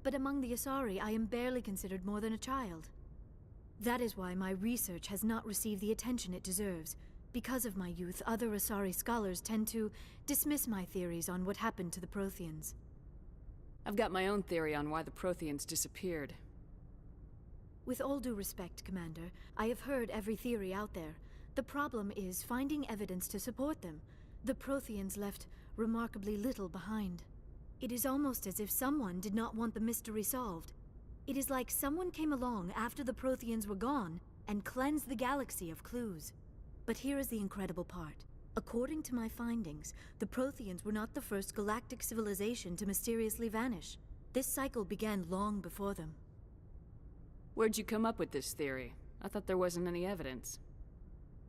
But among the Asari, I am barely considered more than a child. That is why my research has not received the attention it deserves. Because of my youth, other Asari scholars tend to dismiss my theories on what happened to the Protheans. I've got my own theory on why the Protheans disappeared. With all due respect, Commander, I have heard every theory out there. The problem is finding evidence to support them. The Protheans left remarkably little behind. It is almost as if someone did not want the mystery solved. It is like someone came along after the Protheans were gone and cleansed the galaxy of clues. But here is the incredible part. According to my findings, the Protheans were not the first galactic civilization to mysteriously vanish. This cycle began long before them. Where'd you come up with this theory? I thought there wasn't any evidence.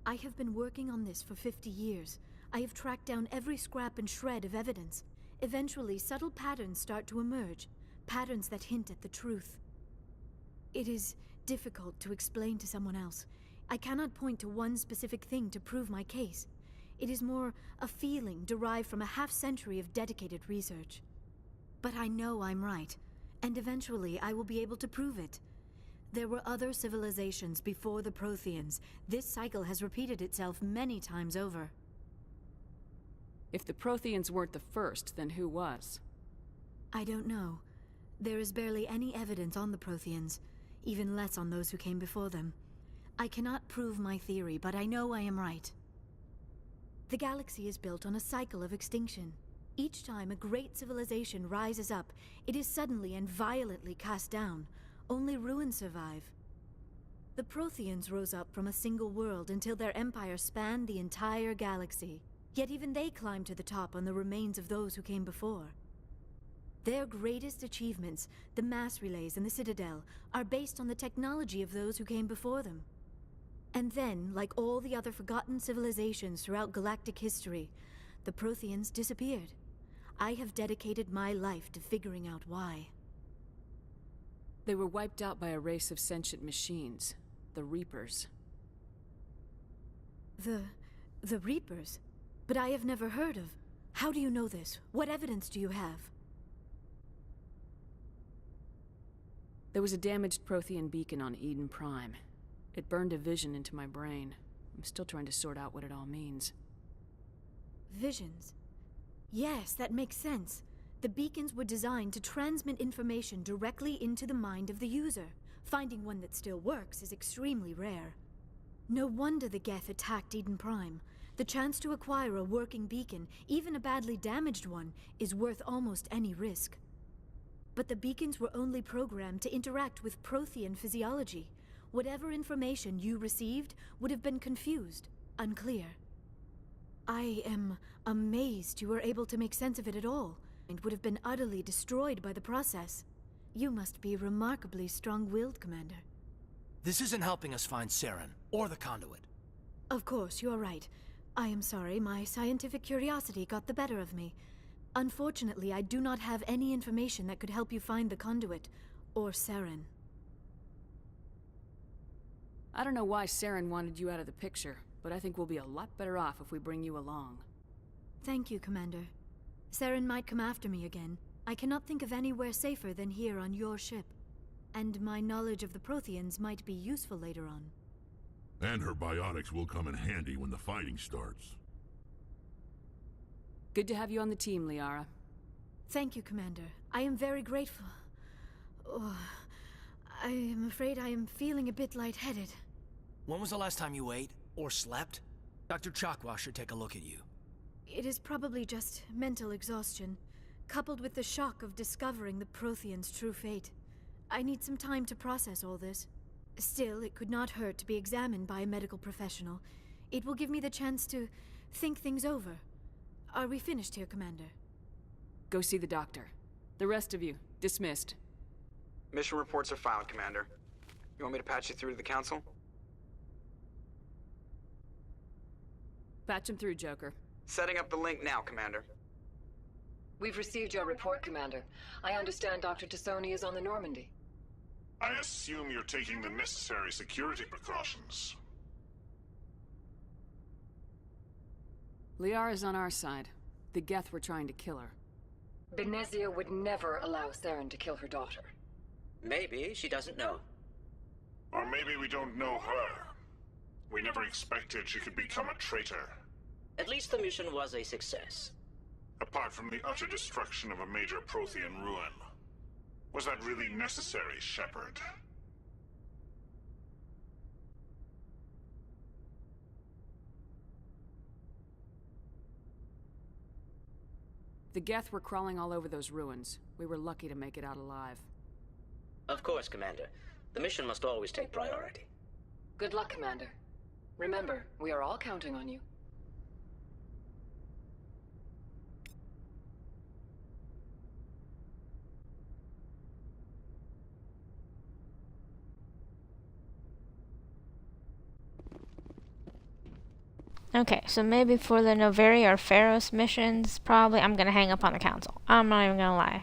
I have been working on this for 50 years. I have tracked down every scrap and shred of evidence. Eventually, subtle patterns start to emerge, patterns that hint at the truth. It is difficult to explain to someone else. I cannot point to one specific thing to prove my case. It is more a feeling derived from a half-century of dedicated research. But I know I'm right, and eventually I will be able to prove it. There were other civilizations before the Protheans. This cycle has repeated itself many times over. If the Protheans weren't the first, then who was? I don't know. There is barely any evidence on the Protheans, even less on those who came before them. I cannot prove my theory, but I know I am right. The galaxy is built on a cycle of extinction. Each time a great civilization rises up, it is suddenly and violently cast down. Only ruins survive. The Protheans rose up from a single world until their empire spanned the entire galaxy. Yet even they climbed to the top on the remains of those who came before. Their greatest achievements, the mass relays and the Citadel, are based on the technology of those who came before them. And then, like all the other forgotten civilizations throughout galactic history, the Protheans disappeared. I have dedicated my life to figuring out why. They were wiped out by a race of sentient machines, the Reapers. The Reapers? But I have never heard of. How do you know this? What evidence do you have? There was a damaged Prothean beacon on Eden Prime. It burned a vision into my brain. I'm still trying to sort out what it all means. Visions? Yes, that makes sense. The beacons were designed to transmit information directly into the mind of the user. Finding one that still works is extremely rare. No wonder the Geth attacked Eden Prime. The chance to acquire a working beacon, even a badly damaged one, is worth almost any risk. But the beacons were only programmed to interact with Prothean physiology. Whatever information you received would have been confused, unclear. I am amazed you were able to make sense of it at all, and would have been utterly destroyed by the process. You must be remarkably strong-willed, Commander. This isn't helping us find Saren, or the conduit. Of course, you are right. I am sorry, my scientific curiosity got the better of me. Unfortunately, I do not have any information that could help you find the conduit, or Saren. I don't know why Saren wanted you out of the picture, but I think we'll be a lot better off if we bring you along. Thank you, Commander. Saren might come after me again. I cannot think of anywhere safer than here on your ship. And my knowledge of the Protheans might be useful later on. And her biotics will come in handy when the fighting starts. Good to have you on the team, Liara. Thank you, Commander. I am very grateful. Oh, I am afraid I am feeling a bit lightheaded. When was the last time you ate? Or slept? Dr. Chakwa should take a look at you. It is probably just mental exhaustion, coupled with the shock of discovering the Prothean's true fate. I need some time to process all this. Still, it could not hurt to be examined by a medical professional. It will give me the chance to think things over. Are we finished here, Commander? Go see the doctor. The rest of you, dismissed. Mission reports are filed, Commander. You want me to patch you through to the Council? Patch him through, Joker. Setting up the link now, Commander. We've received your report, Commander. I understand Dr. Tassoni is on the Normandy. I assume you're taking the necessary security precautions. Liara's on our side. The Geth were trying to kill her. Benezia would never allow Theron to kill her daughter. Maybe she doesn't know. Or maybe we don't know her. We never expected she could become a traitor. At least the mission was a success. Apart from the utter destruction of a major Prothean ruin. Was that really necessary, Shepard? The Geth were crawling all over those ruins. We were lucky to make it out alive. Of course, Commander. The mission must always take priority. Good luck, Commander. Remember, we are all counting on you. Okay, so maybe for the Novari or Pharos missions, probably I'm gonna hang up on the Council. I'm not even gonna lie.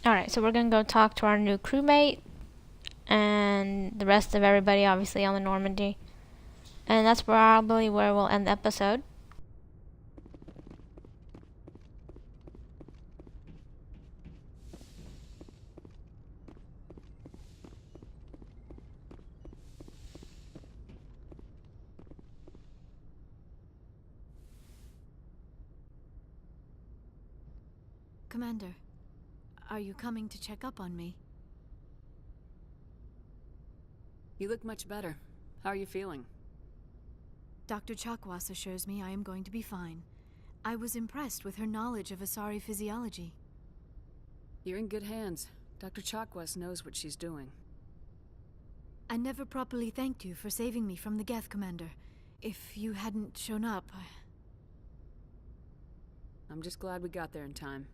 Alright, so we're gonna go talk to our new crewmate and the rest of everybody obviously on the Normandy. And that's probably where we'll end the episode. Commander, are you coming to check up on me? You look much better. How are you feeling? Dr. Chakwas assures me I am going to be fine. I was impressed with her knowledge of Asari physiology. You're in good hands. Dr. Chakwas knows what she's doing. I never properly thanked you for saving me from the Geth, Commander. If you hadn't shown up, I'm just glad we got there in time.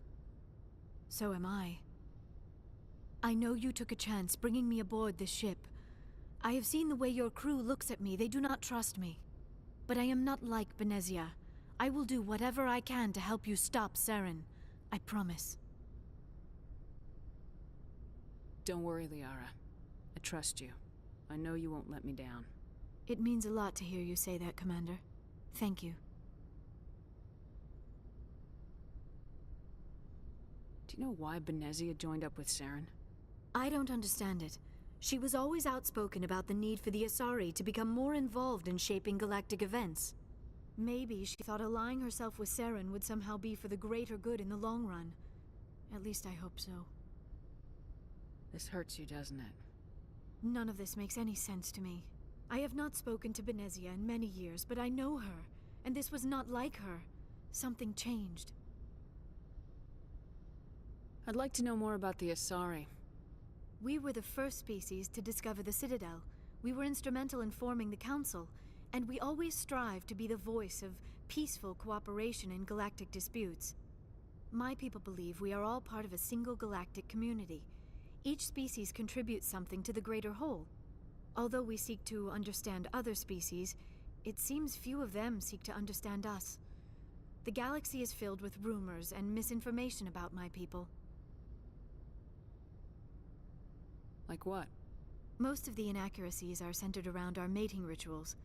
So am I. I know you took a chance bringing me aboard this ship. I have seen the way your crew looks at me. They do not trust me. But I am not like Benezia. I will do whatever I can to help you stop Saren. I promise. Don't worry, Liara. I trust you. I know you won't let me down. It means a lot to hear you say that, Commander. Thank you. Do you know why Benezia joined up with Saren? I don't understand it. She was always outspoken about the need for the Asari to become more involved in shaping galactic events. Maybe she thought allying herself with Saren would somehow be for the greater good in the long run. At least I hope so. This hurts you, doesn't it? None of this makes any sense to me. I have not spoken to Benezia in many years, but I know her, and this was not like her. Something changed. I'd like to know more about the Asari. We were the first species to discover the Citadel. We were instrumental in forming the Council, and we always strive to be the voice of peaceful cooperation in galactic disputes. My people believe we are all part of a single galactic community. Each species contributes something to the greater whole. Although we seek to understand other species, it seems few of them seek to understand us. The galaxy is filled with rumors and misinformation about my people. Like what? Most of the inaccuracies are centered around our mating rituals.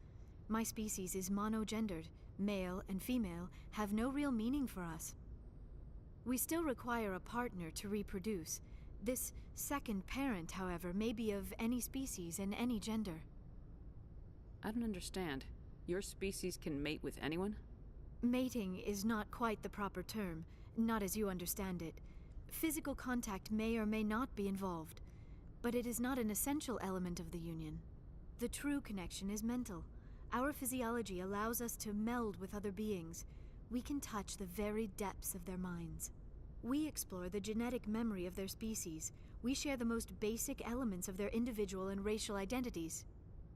My species is monogendered. Male and female have no real meaning for us. We still require a partner to reproduce. This second parent, however, may be of any species and any gender. I don't understand. Your species can mate with anyone? Mating is not quite the proper term, not as you understand it. Physical contact may or may not be involved, but it is not an essential element of the union. The true connection is mental. Our physiology allows us to meld with other beings. We can touch the very depths of their minds. We explore the genetic memory of their species. We share the most basic elements of their individual and racial identities.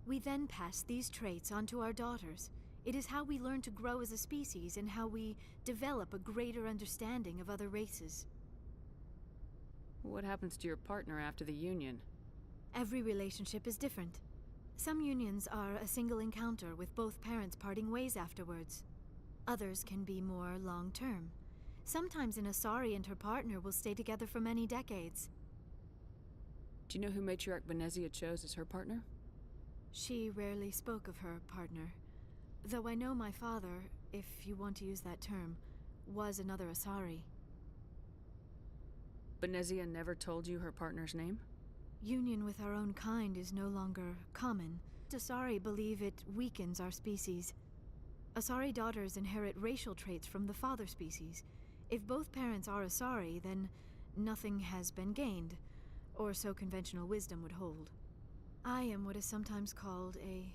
We then pass these traits on to our daughters. It is how we learn to grow as a species and how we develop a greater understanding of other races. What happens to your partner after the union? Every relationship is different. Some unions are a single encounter with both parents parting ways afterwards. Others can be more long-term. Sometimes an Asari and her partner will stay together for many decades. Do you know who Matriarch Benezia chose as her partner? She rarely spoke of her partner. Though I know my father, if you want to use that term, was another Asari. Benezia never told you her partner's name? Union with our own kind is no longer common. Asari believe it weakens our species. Asari daughters inherit racial traits from the father species. If both parents are Asari, then nothing has been gained, or so conventional wisdom would hold. I am what is sometimes called a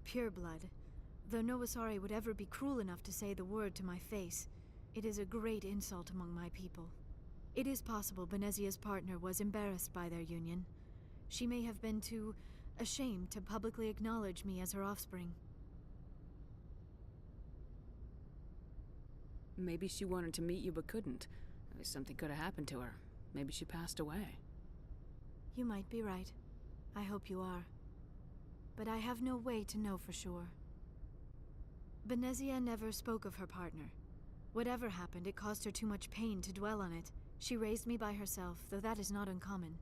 pureblood, though no Asari would ever be cruel enough to say the word to my face. It is a great insult among my people. It is possible Benezia's partner was embarrassed by their union. She may have been too ashamed to publicly acknowledge me as her offspring. Maybe she wanted to meet you but couldn't. Something could have happened to her. Maybe she passed away. You might be right. I hope you are. But I have no way to know for sure. Benezia never spoke of her partner. Whatever happened, it caused her too much pain to dwell on it. She raised me by herself, though that is not uncommon.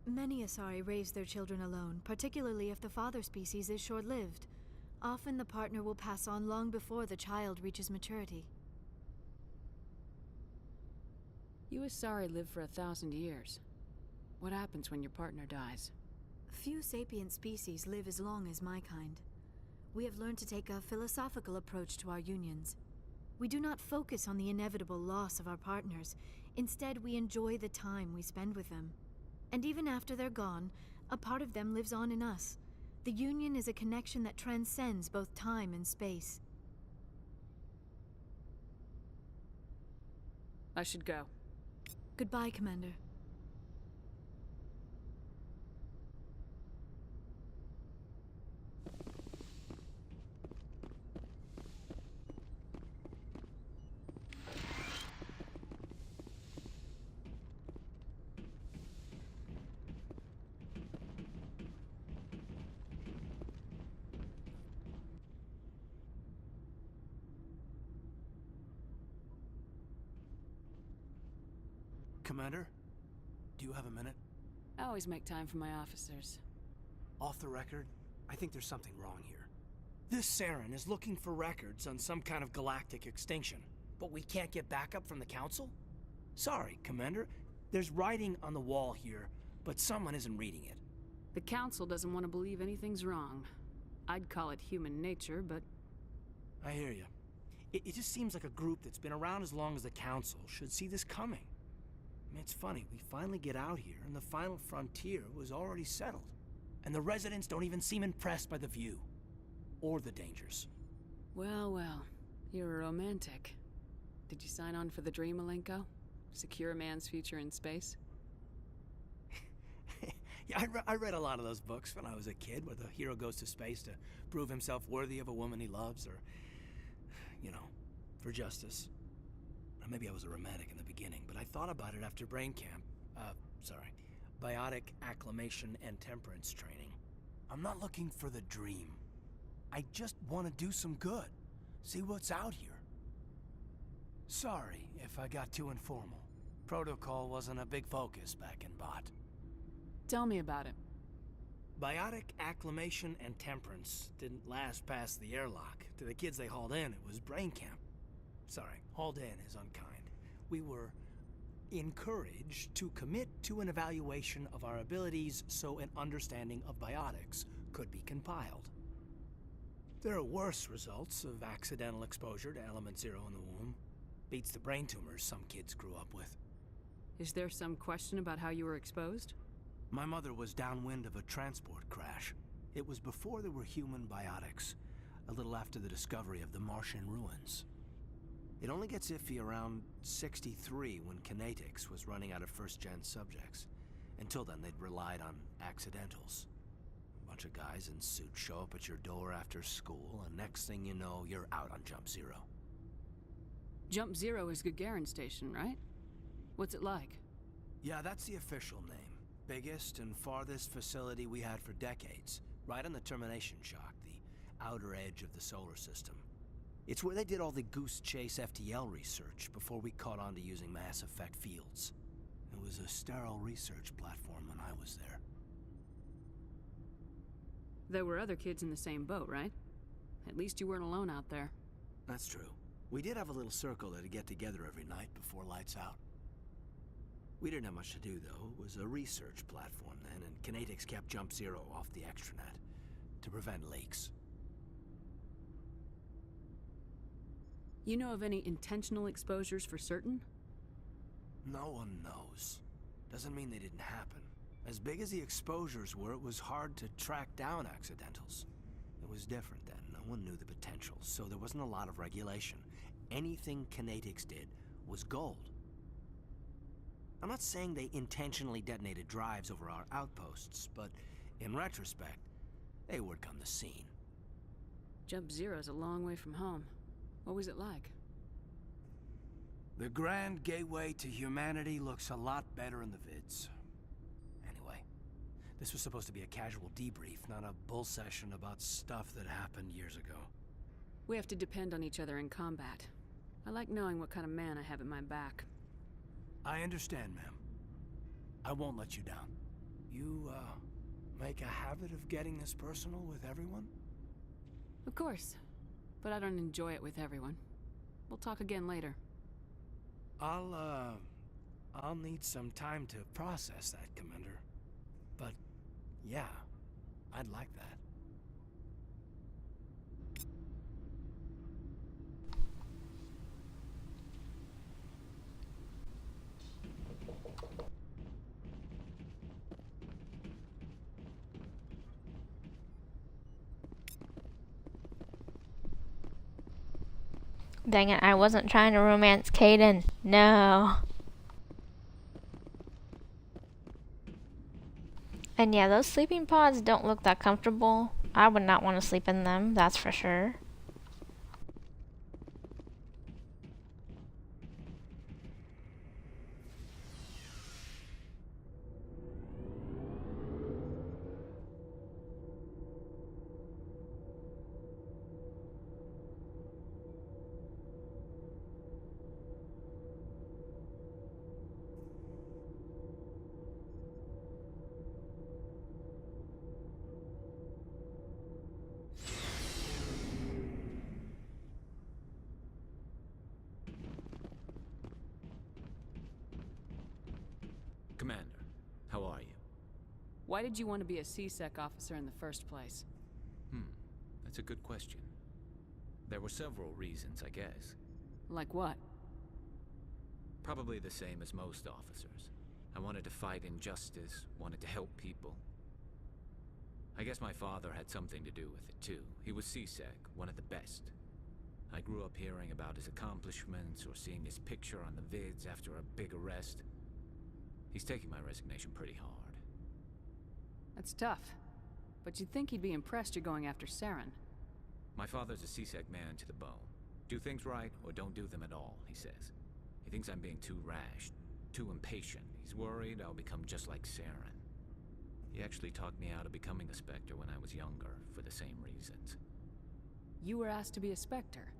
Many Asari raise their children alone, particularly if the father species is short-lived. Often the partner will pass on long before the child reaches maturity. You Asari live for 1,000 years. What happens when your partner dies? Few sapient species live as long as my kind. We have learned to take a philosophical approach to our unions. We do not focus on the inevitable loss of our partners. Instead, we enjoy the time we spend with them. And even after they're gone, a part of them lives on in us. The union is a connection that transcends both time and space. I should go. Goodbye, Commander. Commander, do you have a minute? I always make time for my officers. Off the record, I think there's something wrong here. This Saren is looking for records on some kind of galactic extinction, but we can't get backup from the Council? Sorry, Commander. There's writing on the wall here, but someone isn't reading it. The Council doesn't want to believe anything's wrong. I'd call it human nature, but... I hear you. It just seems like a group that's been around as long as the Council should see this coming. I mean, it's funny, we finally get out here, and the final frontier was already settled. And the residents don't even seem impressed by the view. Or the dangers. Well, well. You're a romantic. Did you sign on for the dream, Malenko? Secure a man's future in space? Yeah, I read a lot of those books when I was a kid, where the hero goes to space to prove himself worthy of a woman he loves, or, you know, for justice. Maybe I was a romantic in the beginning, but I thought about it after brain camp. Biotic acclimation and temperance training. I'm not looking for the dream. I just want to do some good. See what's out here. Sorry if I got too informal. Protocol wasn't a big focus back in Bot. Tell me about it. Biotic acclimation and temperance didn't last past the airlock. To the kids they hauled in, it was brain camp. Sorry, hauled in is unkind. We were encouraged to commit to an evaluation of our abilities so an understanding of biotics could be compiled. There are worse results of accidental exposure to element zero in the womb. Beats the brain tumors some kids grew up with. Is there some question about how you were exposed? My mother was downwind of a transport crash. It was before there were human biotics, a little after the discovery of the Martian ruins. It only gets iffy around 63 when Kinetics was running out of first-gen subjects. Until then, they'd relied on accidentals. A bunch of guys in suits show up at your door after school, and next thing you know, you're out on Jump Zero. Jump Zero is Gagarin Station, right? What's it like? Yeah, that's the official name. Biggest and farthest facility we had for decades. Right on the termination shock, the outer edge of the solar system. It's where they did all the Goose Chase FTL research before we caught on to using mass effect fields. It was a sterile research platform when I was there. There were other kids in the same boat, right? At least you weren't alone out there. That's true. We did have a little circle that'd get together every night before lights out. We didn't have much to do, though. It was a research platform then, and Kinetics kept Jump Zero off the extranet to prevent leaks. You know of any intentional exposures for certain? No one knows. Doesn't mean they didn't happen. As big as the exposures were, it was hard to track down accidentals. It was different then. No one knew the potential, so there wasn't a lot of regulation. Anything Kinetics did was gold. I'm not saying they intentionally detonated drives over our outposts, but in retrospect, they work on the scene. Jump Zero's a long way from home. What was it like? The grand gateway to humanity looks a lot better in the vids. Anyway, this was supposed to be a casual debrief, not a bull session about stuff that happened years ago. We have to depend on each other in combat. I like knowing what kind of man I have at my back. I understand, ma'am. I won't let you down. You, make a habit of getting this personal with everyone? Of course. But I don't enjoy it with everyone. We'll talk again later. I'll need some time to process that, Commander. But, yeah, I'd like that. Dang it, I wasn't trying to romance Caden. No. And yeah, those sleeping pods don't look that comfortable. I would not want to sleep in them, that's for sure. Commander, how are you? Why did you want to be a C-Sec officer in the first place? That's a good question. There were several reasons, I guess. Like what? Probably the same as most officers. I wanted to fight injustice, wanted to help people. I guess my father had something to do with it, too. He was C-Sec, one of the best. I grew up hearing about his accomplishments or seeing his picture on the vids after a big arrest. He's taking my resignation pretty hard. That's tough. But you'd think he'd be impressed you're going after Saren. My father's a C-Sec man to the bone. Do things right or don't do them at all, he says. He thinks I'm being too rash, too impatient. He's worried I'll become just like Saren. He actually talked me out of becoming a Spectre when I was younger, for the same reasons. You were asked to be a Spectre?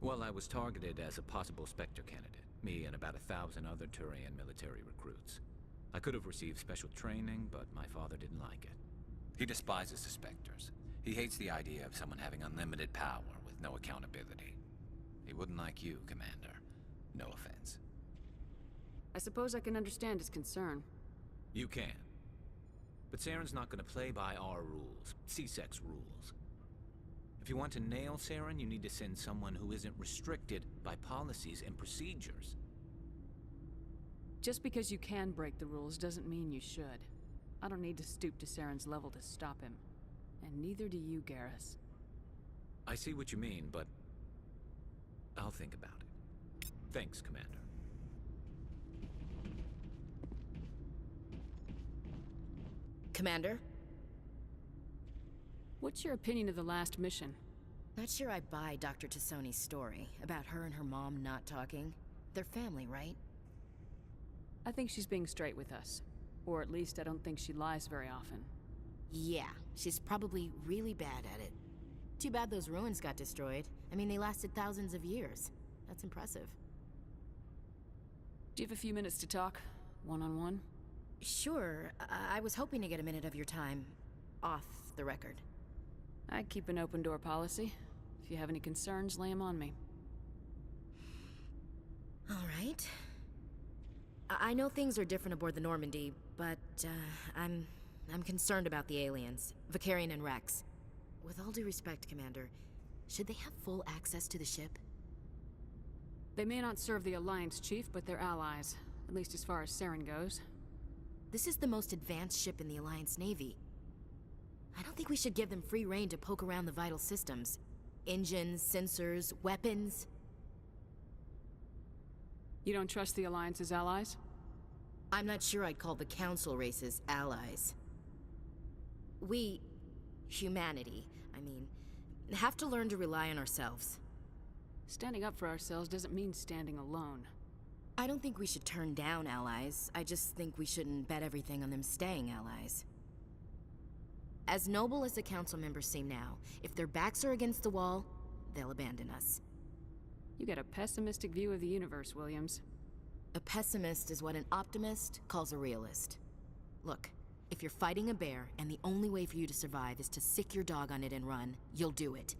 Well, I was targeted as a possible Spectre candidate. Me and about 1,000 other Turian military recruits. I could have received special training, but my father didn't like it. He despises the Spectres. He hates the idea of someone having unlimited power with no accountability. He wouldn't like you, Commander. No offense. I suppose I can understand his concern. You can. But Saren's not gonna play by our rules. C-Sex rules. If you want to nail Saren, you need to send someone who isn't restricted by policies and procedures. Just because you can break the rules doesn't mean you should. I don't need to stoop to Saren's level to stop him. And neither do you, Garrus. I see what you mean, but I'll think about it. Thanks, Commander. Commander? What's your opinion of the last mission? Not sure I buy Dr. Tassoni's story about her and her mom not talking. They're family, right? I think she's being straight with us. Or at least I don't think she lies very often. Yeah, she's probably really bad at it. Too bad those ruins got destroyed. I mean, they lasted thousands of years. That's impressive. Do you have a few minutes to talk? One-on-one? Sure. I was hoping to get a minute of your time. Off the record. I keep an open door policy. If you have any concerns, lay them on me. All right. I know things are different aboard the Normandy, but I'm concerned about the aliens, Vicarian and Rex. With all due respect, Commander, should they have full access to the ship? They may not serve the Alliance, Chief, but they're allies, at least as far as Saren goes. This is the most advanced ship in the Alliance Navy. I don't think we should give them free rein to poke around the vital systems. Engines, sensors, weapons. You don't trust the Alliance's allies? I'm not sure I'd call the Council races allies. We, humanity, I mean, have to learn to rely on ourselves. Standing up for ourselves doesn't mean standing alone. I don't think we should turn down allies. I just think we shouldn't bet everything on them staying allies. As noble as the Council members seem now, if their backs are against the wall, they'll abandon us. You get a pessimistic view of the universe, Williams. A pessimist is what an optimist calls a realist. Look, if you're fighting a bear and the only way for you to survive is to sick your dog on it and run, you'll do it.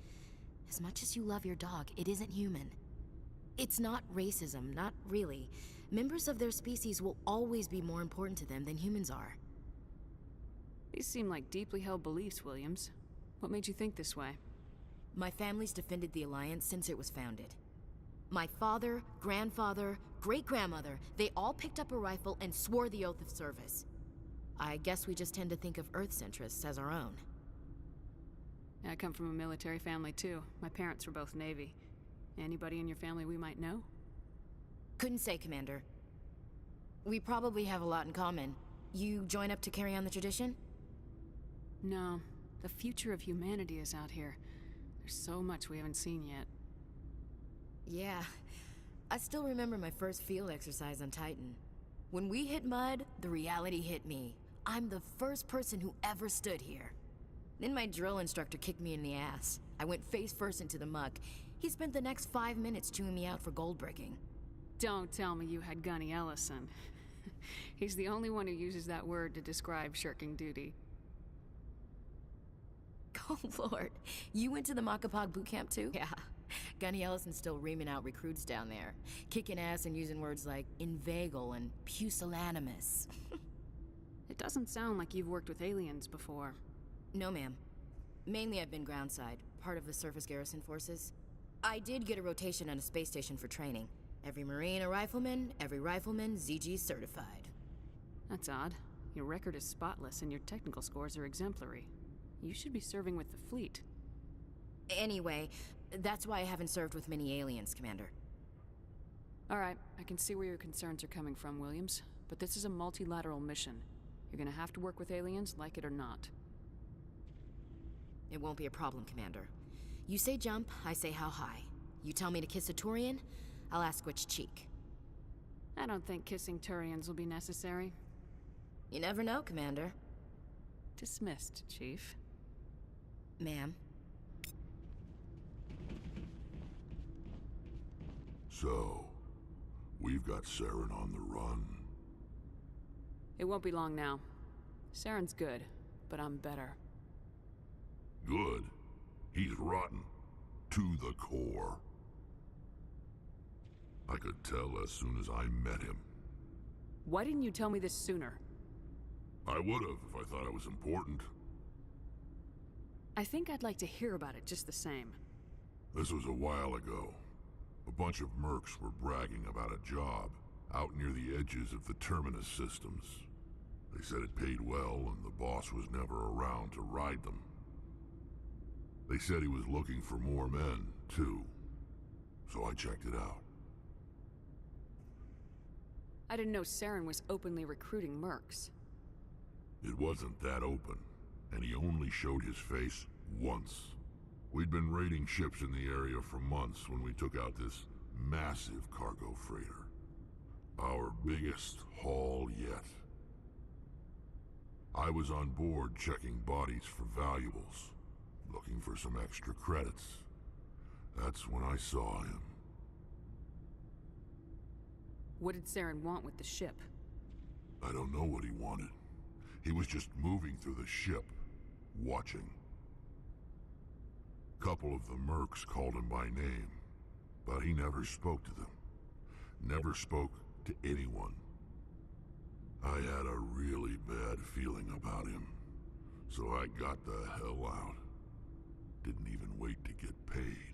As much as you love your dog, it isn't human. It's not racism, not really. Members of their species will always be more important to them than humans are. These seem like deeply held beliefs, Williams. What made you think this way? My family's defended the Alliance since it was founded. My father, grandfather, great-grandmother, they all picked up a rifle and swore the oath of service. I guess we just tend to think of Earth's interests as our own. I come from a military family, too. My parents were both Navy. Anybody in your family we might know? Couldn't say, Commander. We probably have a lot in common. You join up to carry on the tradition? No. The future of humanity is out here. There's so much we haven't seen yet. Yeah. I still remember my first field exercise on Titan. When we hit mud, the reality hit me. I'm the first person who ever stood here. Then my drill instructor kicked me in the ass. I went face first into the muck. He spent the next 5 minutes chewing me out for gold bricking. Don't tell me you had Gunny Ellison. He's the only one who uses that word to describe shirking duty. Oh, Lord. You went to the Macapog boot camp, too? Yeah. Gunny Ellison's still reaming out recruits down there. Kicking ass and using words like inveigle and pusillanimous. It doesn't sound like you've worked with aliens before. No, ma'am. Mainly I've been groundside, part of the surface garrison forces. I did get a rotation on a space station for training. Every Marine a rifleman, every rifleman ZG certified. That's odd. Your record is spotless and your technical scores are exemplary. You should be serving with the fleet. Anyway, that's why I haven't served with many aliens, Commander. Alright, I can see where your concerns are coming from, Williams. But this is a multilateral mission. You're gonna have to work with aliens, like it or not. It won't be a problem, Commander. You say jump, I say how high. You tell me to kiss a Turian, I'll ask which cheek. I don't think kissing Turians will be necessary. You never know, Commander. Dismissed, Chief. Ma'am. So, we've got Saren on the run. It won't be long now. Saren's good, but I'm better. Good. He's rotten. To the core. I could tell as soon as I met him. Why didn't you tell me this sooner? I would've if I thought it was important. I think I'd like to hear about it just the same. This was a while ago. A bunch of mercs were bragging about a job out near the edges of the Terminus systems. They said it paid well and the boss was never around to ride them. They said he was looking for more men, too. So I checked it out. I didn't know Saren was openly recruiting mercs. It wasn't that open, and he only showed his face once. We'd been raiding ships in the area for months when we took out this massive cargo freighter. Our biggest haul yet. I was on board checking bodies for valuables, looking for some extra credits. That's when I saw him. What did Saren want with the ship? I don't know what he wanted. He was just moving through the ship, watching. Couple of the mercs called him by name, but he never spoke to them. Never spoke to anyone. I had a really bad feeling about him, so I got the hell out. Didn't even wait to get paid.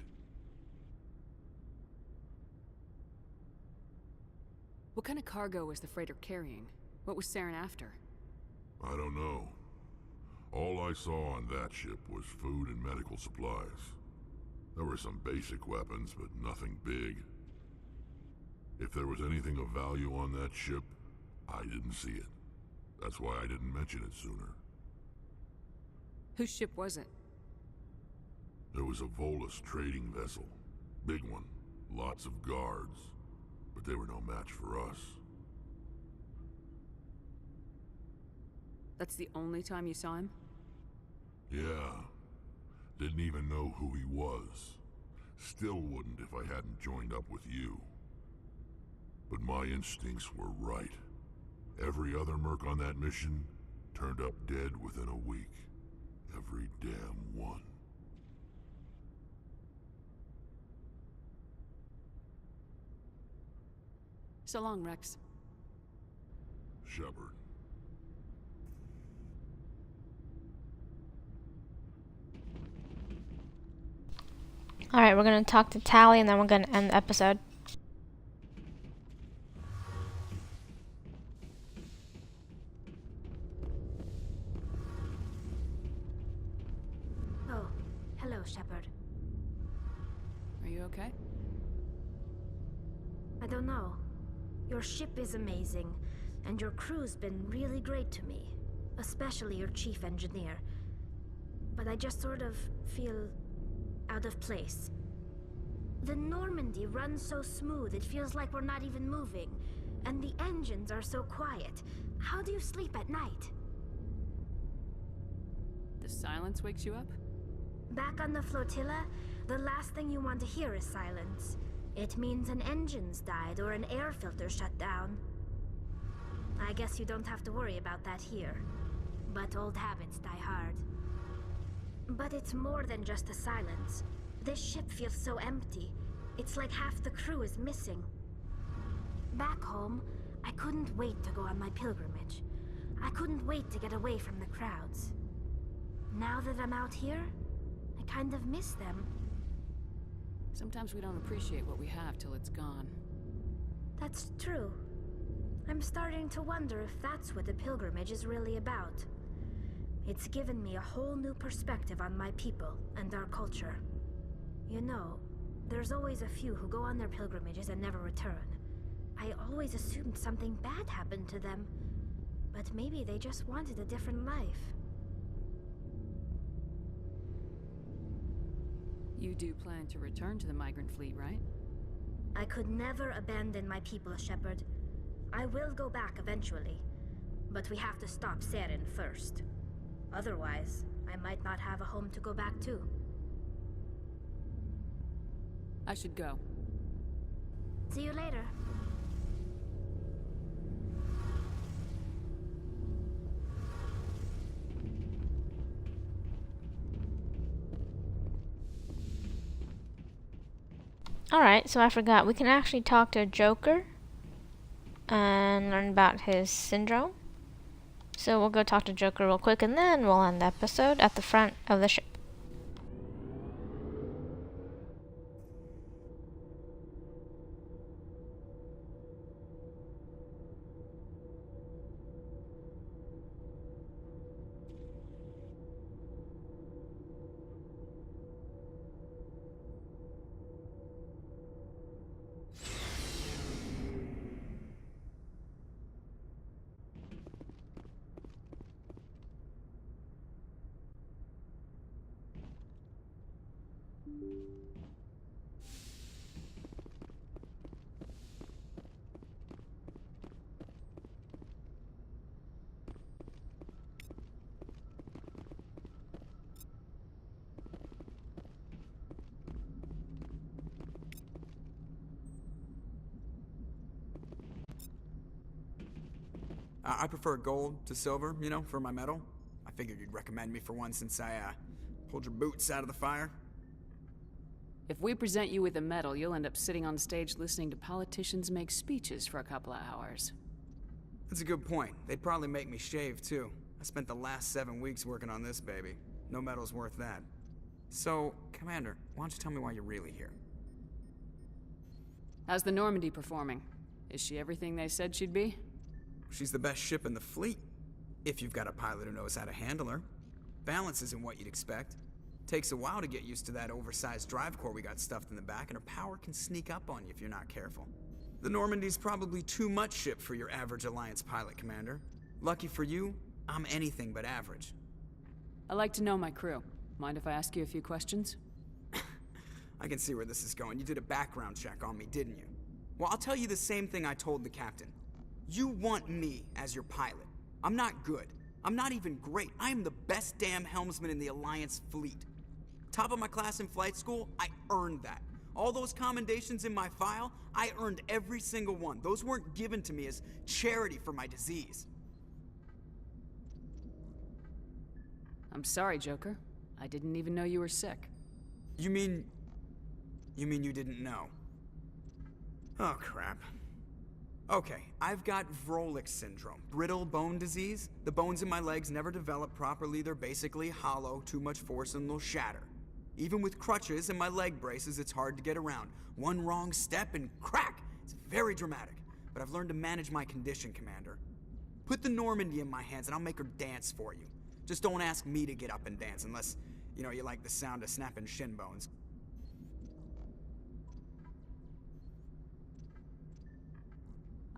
What kind of cargo was the freighter carrying? What was Saren after? I don't know. All I saw on that ship was food and medical supplies. There were some basic weapons, but nothing big. If there was anything of value on that ship, I didn't see it. That's why I didn't mention it sooner. Whose ship was it? There was a Volus trading vessel. Big one. Lots of guards. But they were no match for us. That's the only time you saw him? Yeah. Didn't even know who he was. Still wouldn't if I hadn't joined up with you. But my instincts were right. Every other merc on that mission turned up dead within a week. Every damn one. So long, Rex. Shepard. Alright, we're gonna talk to Tally and then we're gonna end the episode. Oh, hello, Shepard. Are you okay? I don't know. Your ship is amazing, and your crew's been really great to me. Especially your chief engineer. But I just sort of feel out of place. The Normandy runs so smooth it feels like we're not even moving. And the engines are so quiet. How do you sleep at night? The silence wakes you up? Back on the flotilla, the last thing you want to hear is silence. It means an engine's died or an air filter shut down. I guess you don't have to worry about that here. But old habits die hard. But it's more than just the silence. This ship feels so empty. It's like half the crew is missing. Back home, I couldn't wait to go on my pilgrimage. I couldn't wait to get away from the crowds. Now that I'm out here, I kind of miss them. Sometimes we don't appreciate what we have till it's gone. That's true. I'm starting to wonder if that's what the pilgrimage is really about. It's given me a whole new perspective on my people and our culture. You know, there's always a few who go on their pilgrimages and never return. I always assumed something bad happened to them, but maybe they just wanted a different life. You do plan to return to the migrant fleet, right? I could never abandon my people, Shepard. I will go back eventually, but we have to stop Saren first. Otherwise, I might not have a home to go back to. I should go. See you later. Alright, so I forgot. We can actually talk to Joker and learn about his syndrome. So we'll go talk to Joker real quick and then we'll end the episode at the front of the ship. I prefer gold to silver, you know, for my medal. I figured you'd recommend me for one since I, pulled your boots out of the fire. If we present you with a medal, you'll end up sitting on stage listening to politicians make speeches for a couple of hours. That's a good point. They'd probably make me shave, too. I spent the last 7 weeks working on this baby. No medal's worth that. So, Commander, why don't you tell me why you're really here? How's the Normandy performing? Is she everything they said she'd be? She's the best ship in the fleet. If you've got a pilot who knows how to handle her. Balance isn't what you'd expect. Takes a while to get used to that oversized drive core we got stuffed in the back, and her power can sneak up on you if you're not careful. The Normandy's probably too much ship for your average Alliance pilot, Commander. Lucky for you, I'm anything but average. I like to know my crew. Mind if I ask you a few questions? I can see where this is going. You did a background check on me, didn't you? Well, I'll tell you the same thing I told the captain. You want me as your pilot. I'm not good. I'm not even great. I am the best damn helmsman in the Alliance fleet. Top of my class in flight school, I earned that. All those commendations in my file, I earned every single one. Those weren't given to me as charity for my disease. I'm sorry, Joker. I didn't even know you were sick. You mean you didn't know? Oh, crap. Okay, I've got Vrolik syndrome, brittle bone disease. The bones in my legs never develop properly. They're basically hollow, too much force and they'll shatter. Even with crutches and my leg braces, it's hard to get around. One wrong step and crack! It's very dramatic, but I've learned to manage my condition, Commander. Put the Normandy in my hands and I'll make her dance for you. Just don't ask me to get up and dance unless, you know, you like the sound of snapping shin bones.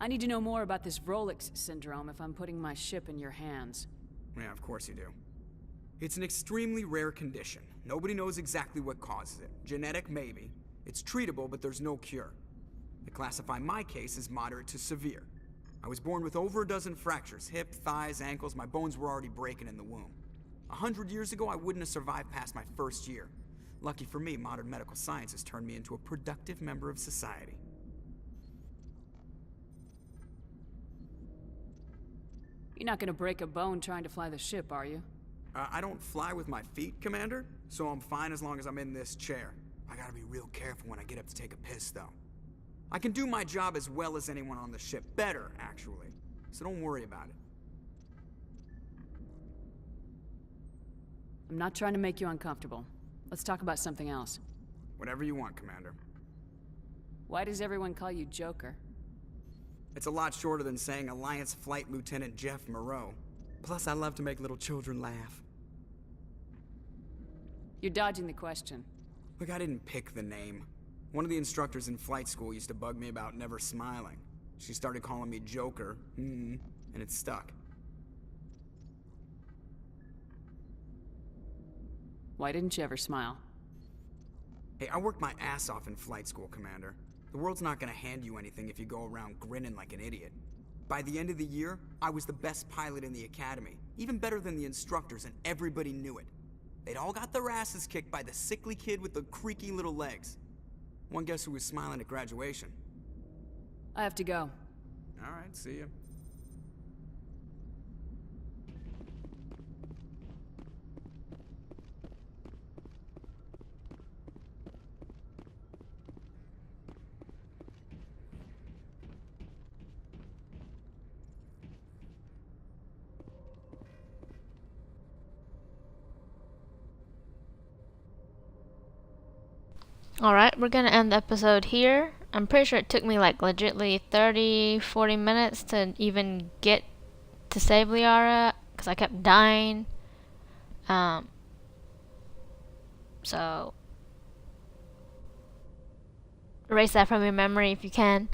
I need to know more about this Vrolik syndrome if I'm putting my ship in your hands. Yeah, of course you do. It's an extremely rare condition. Nobody knows exactly what causes it. Genetic, maybe. It's treatable, but there's no cure. They classify my case as moderate to severe. I was born with over a dozen fractures, hip, thighs, ankles. My bones were already breaking in the womb. 100 years ago, I wouldn't have survived past my first year. Lucky for me, modern medical science has turned me into a productive member of society. You're not gonna break a bone trying to fly the ship, are you? I don't fly with my feet, Commander, so I'm fine as long as I'm in this chair. I gotta be real careful when I get up to take a piss, though. I can do my job as well as anyone on the ship. Better, actually. So don't worry about it. I'm not trying to make you uncomfortable. Let's talk about something else. Whatever you want, Commander. Why does everyone call you Joker? It's a lot shorter than saying Alliance Flight Lieutenant Jeff Moreau. Plus, I love to make little children laugh. You're dodging the question. Look, I didn't pick the name. One of the instructors in flight school used to bug me about never smiling. She started calling me Joker, and it stuck. Why didn't you ever smile? Hey, I worked my ass off in flight school, Commander. The world's not gonna hand you anything if you go around grinning like an idiot. By the end of the year, I was the best pilot in the academy, even better than the instructors, and everybody knew it. They'd all got their asses kicked by the sickly kid with the creaky little legs. One guess who was smiling at graduation? I have to go. All right, see ya. Alright, we're gonna end the episode here. I'm pretty sure it took me like legitly 30-40 minutes to even get to save Liara, because I kept dying. So erase that from your memory if you can.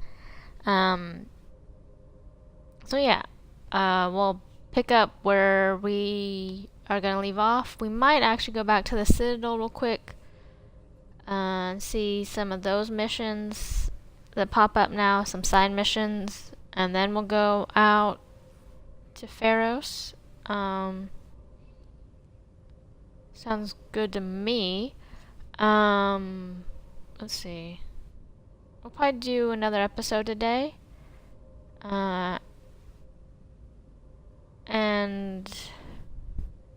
So yeah, we'll pick up where we are gonna leave off. We might actually go back to the Citadel real quick and see some of those missions that pop up now, some side missions, and then we'll go out to Pharos. Sounds good to me. Let's see. We'll probably do another episode today. And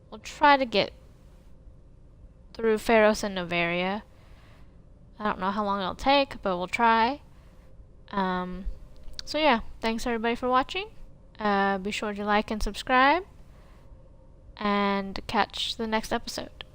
we'll try to get through Pharos and Novaria. I don't know how long it'll take, but we'll try. So yeah, thanks everybody for watching. Be sure to like and subscribe, and catch the next episode.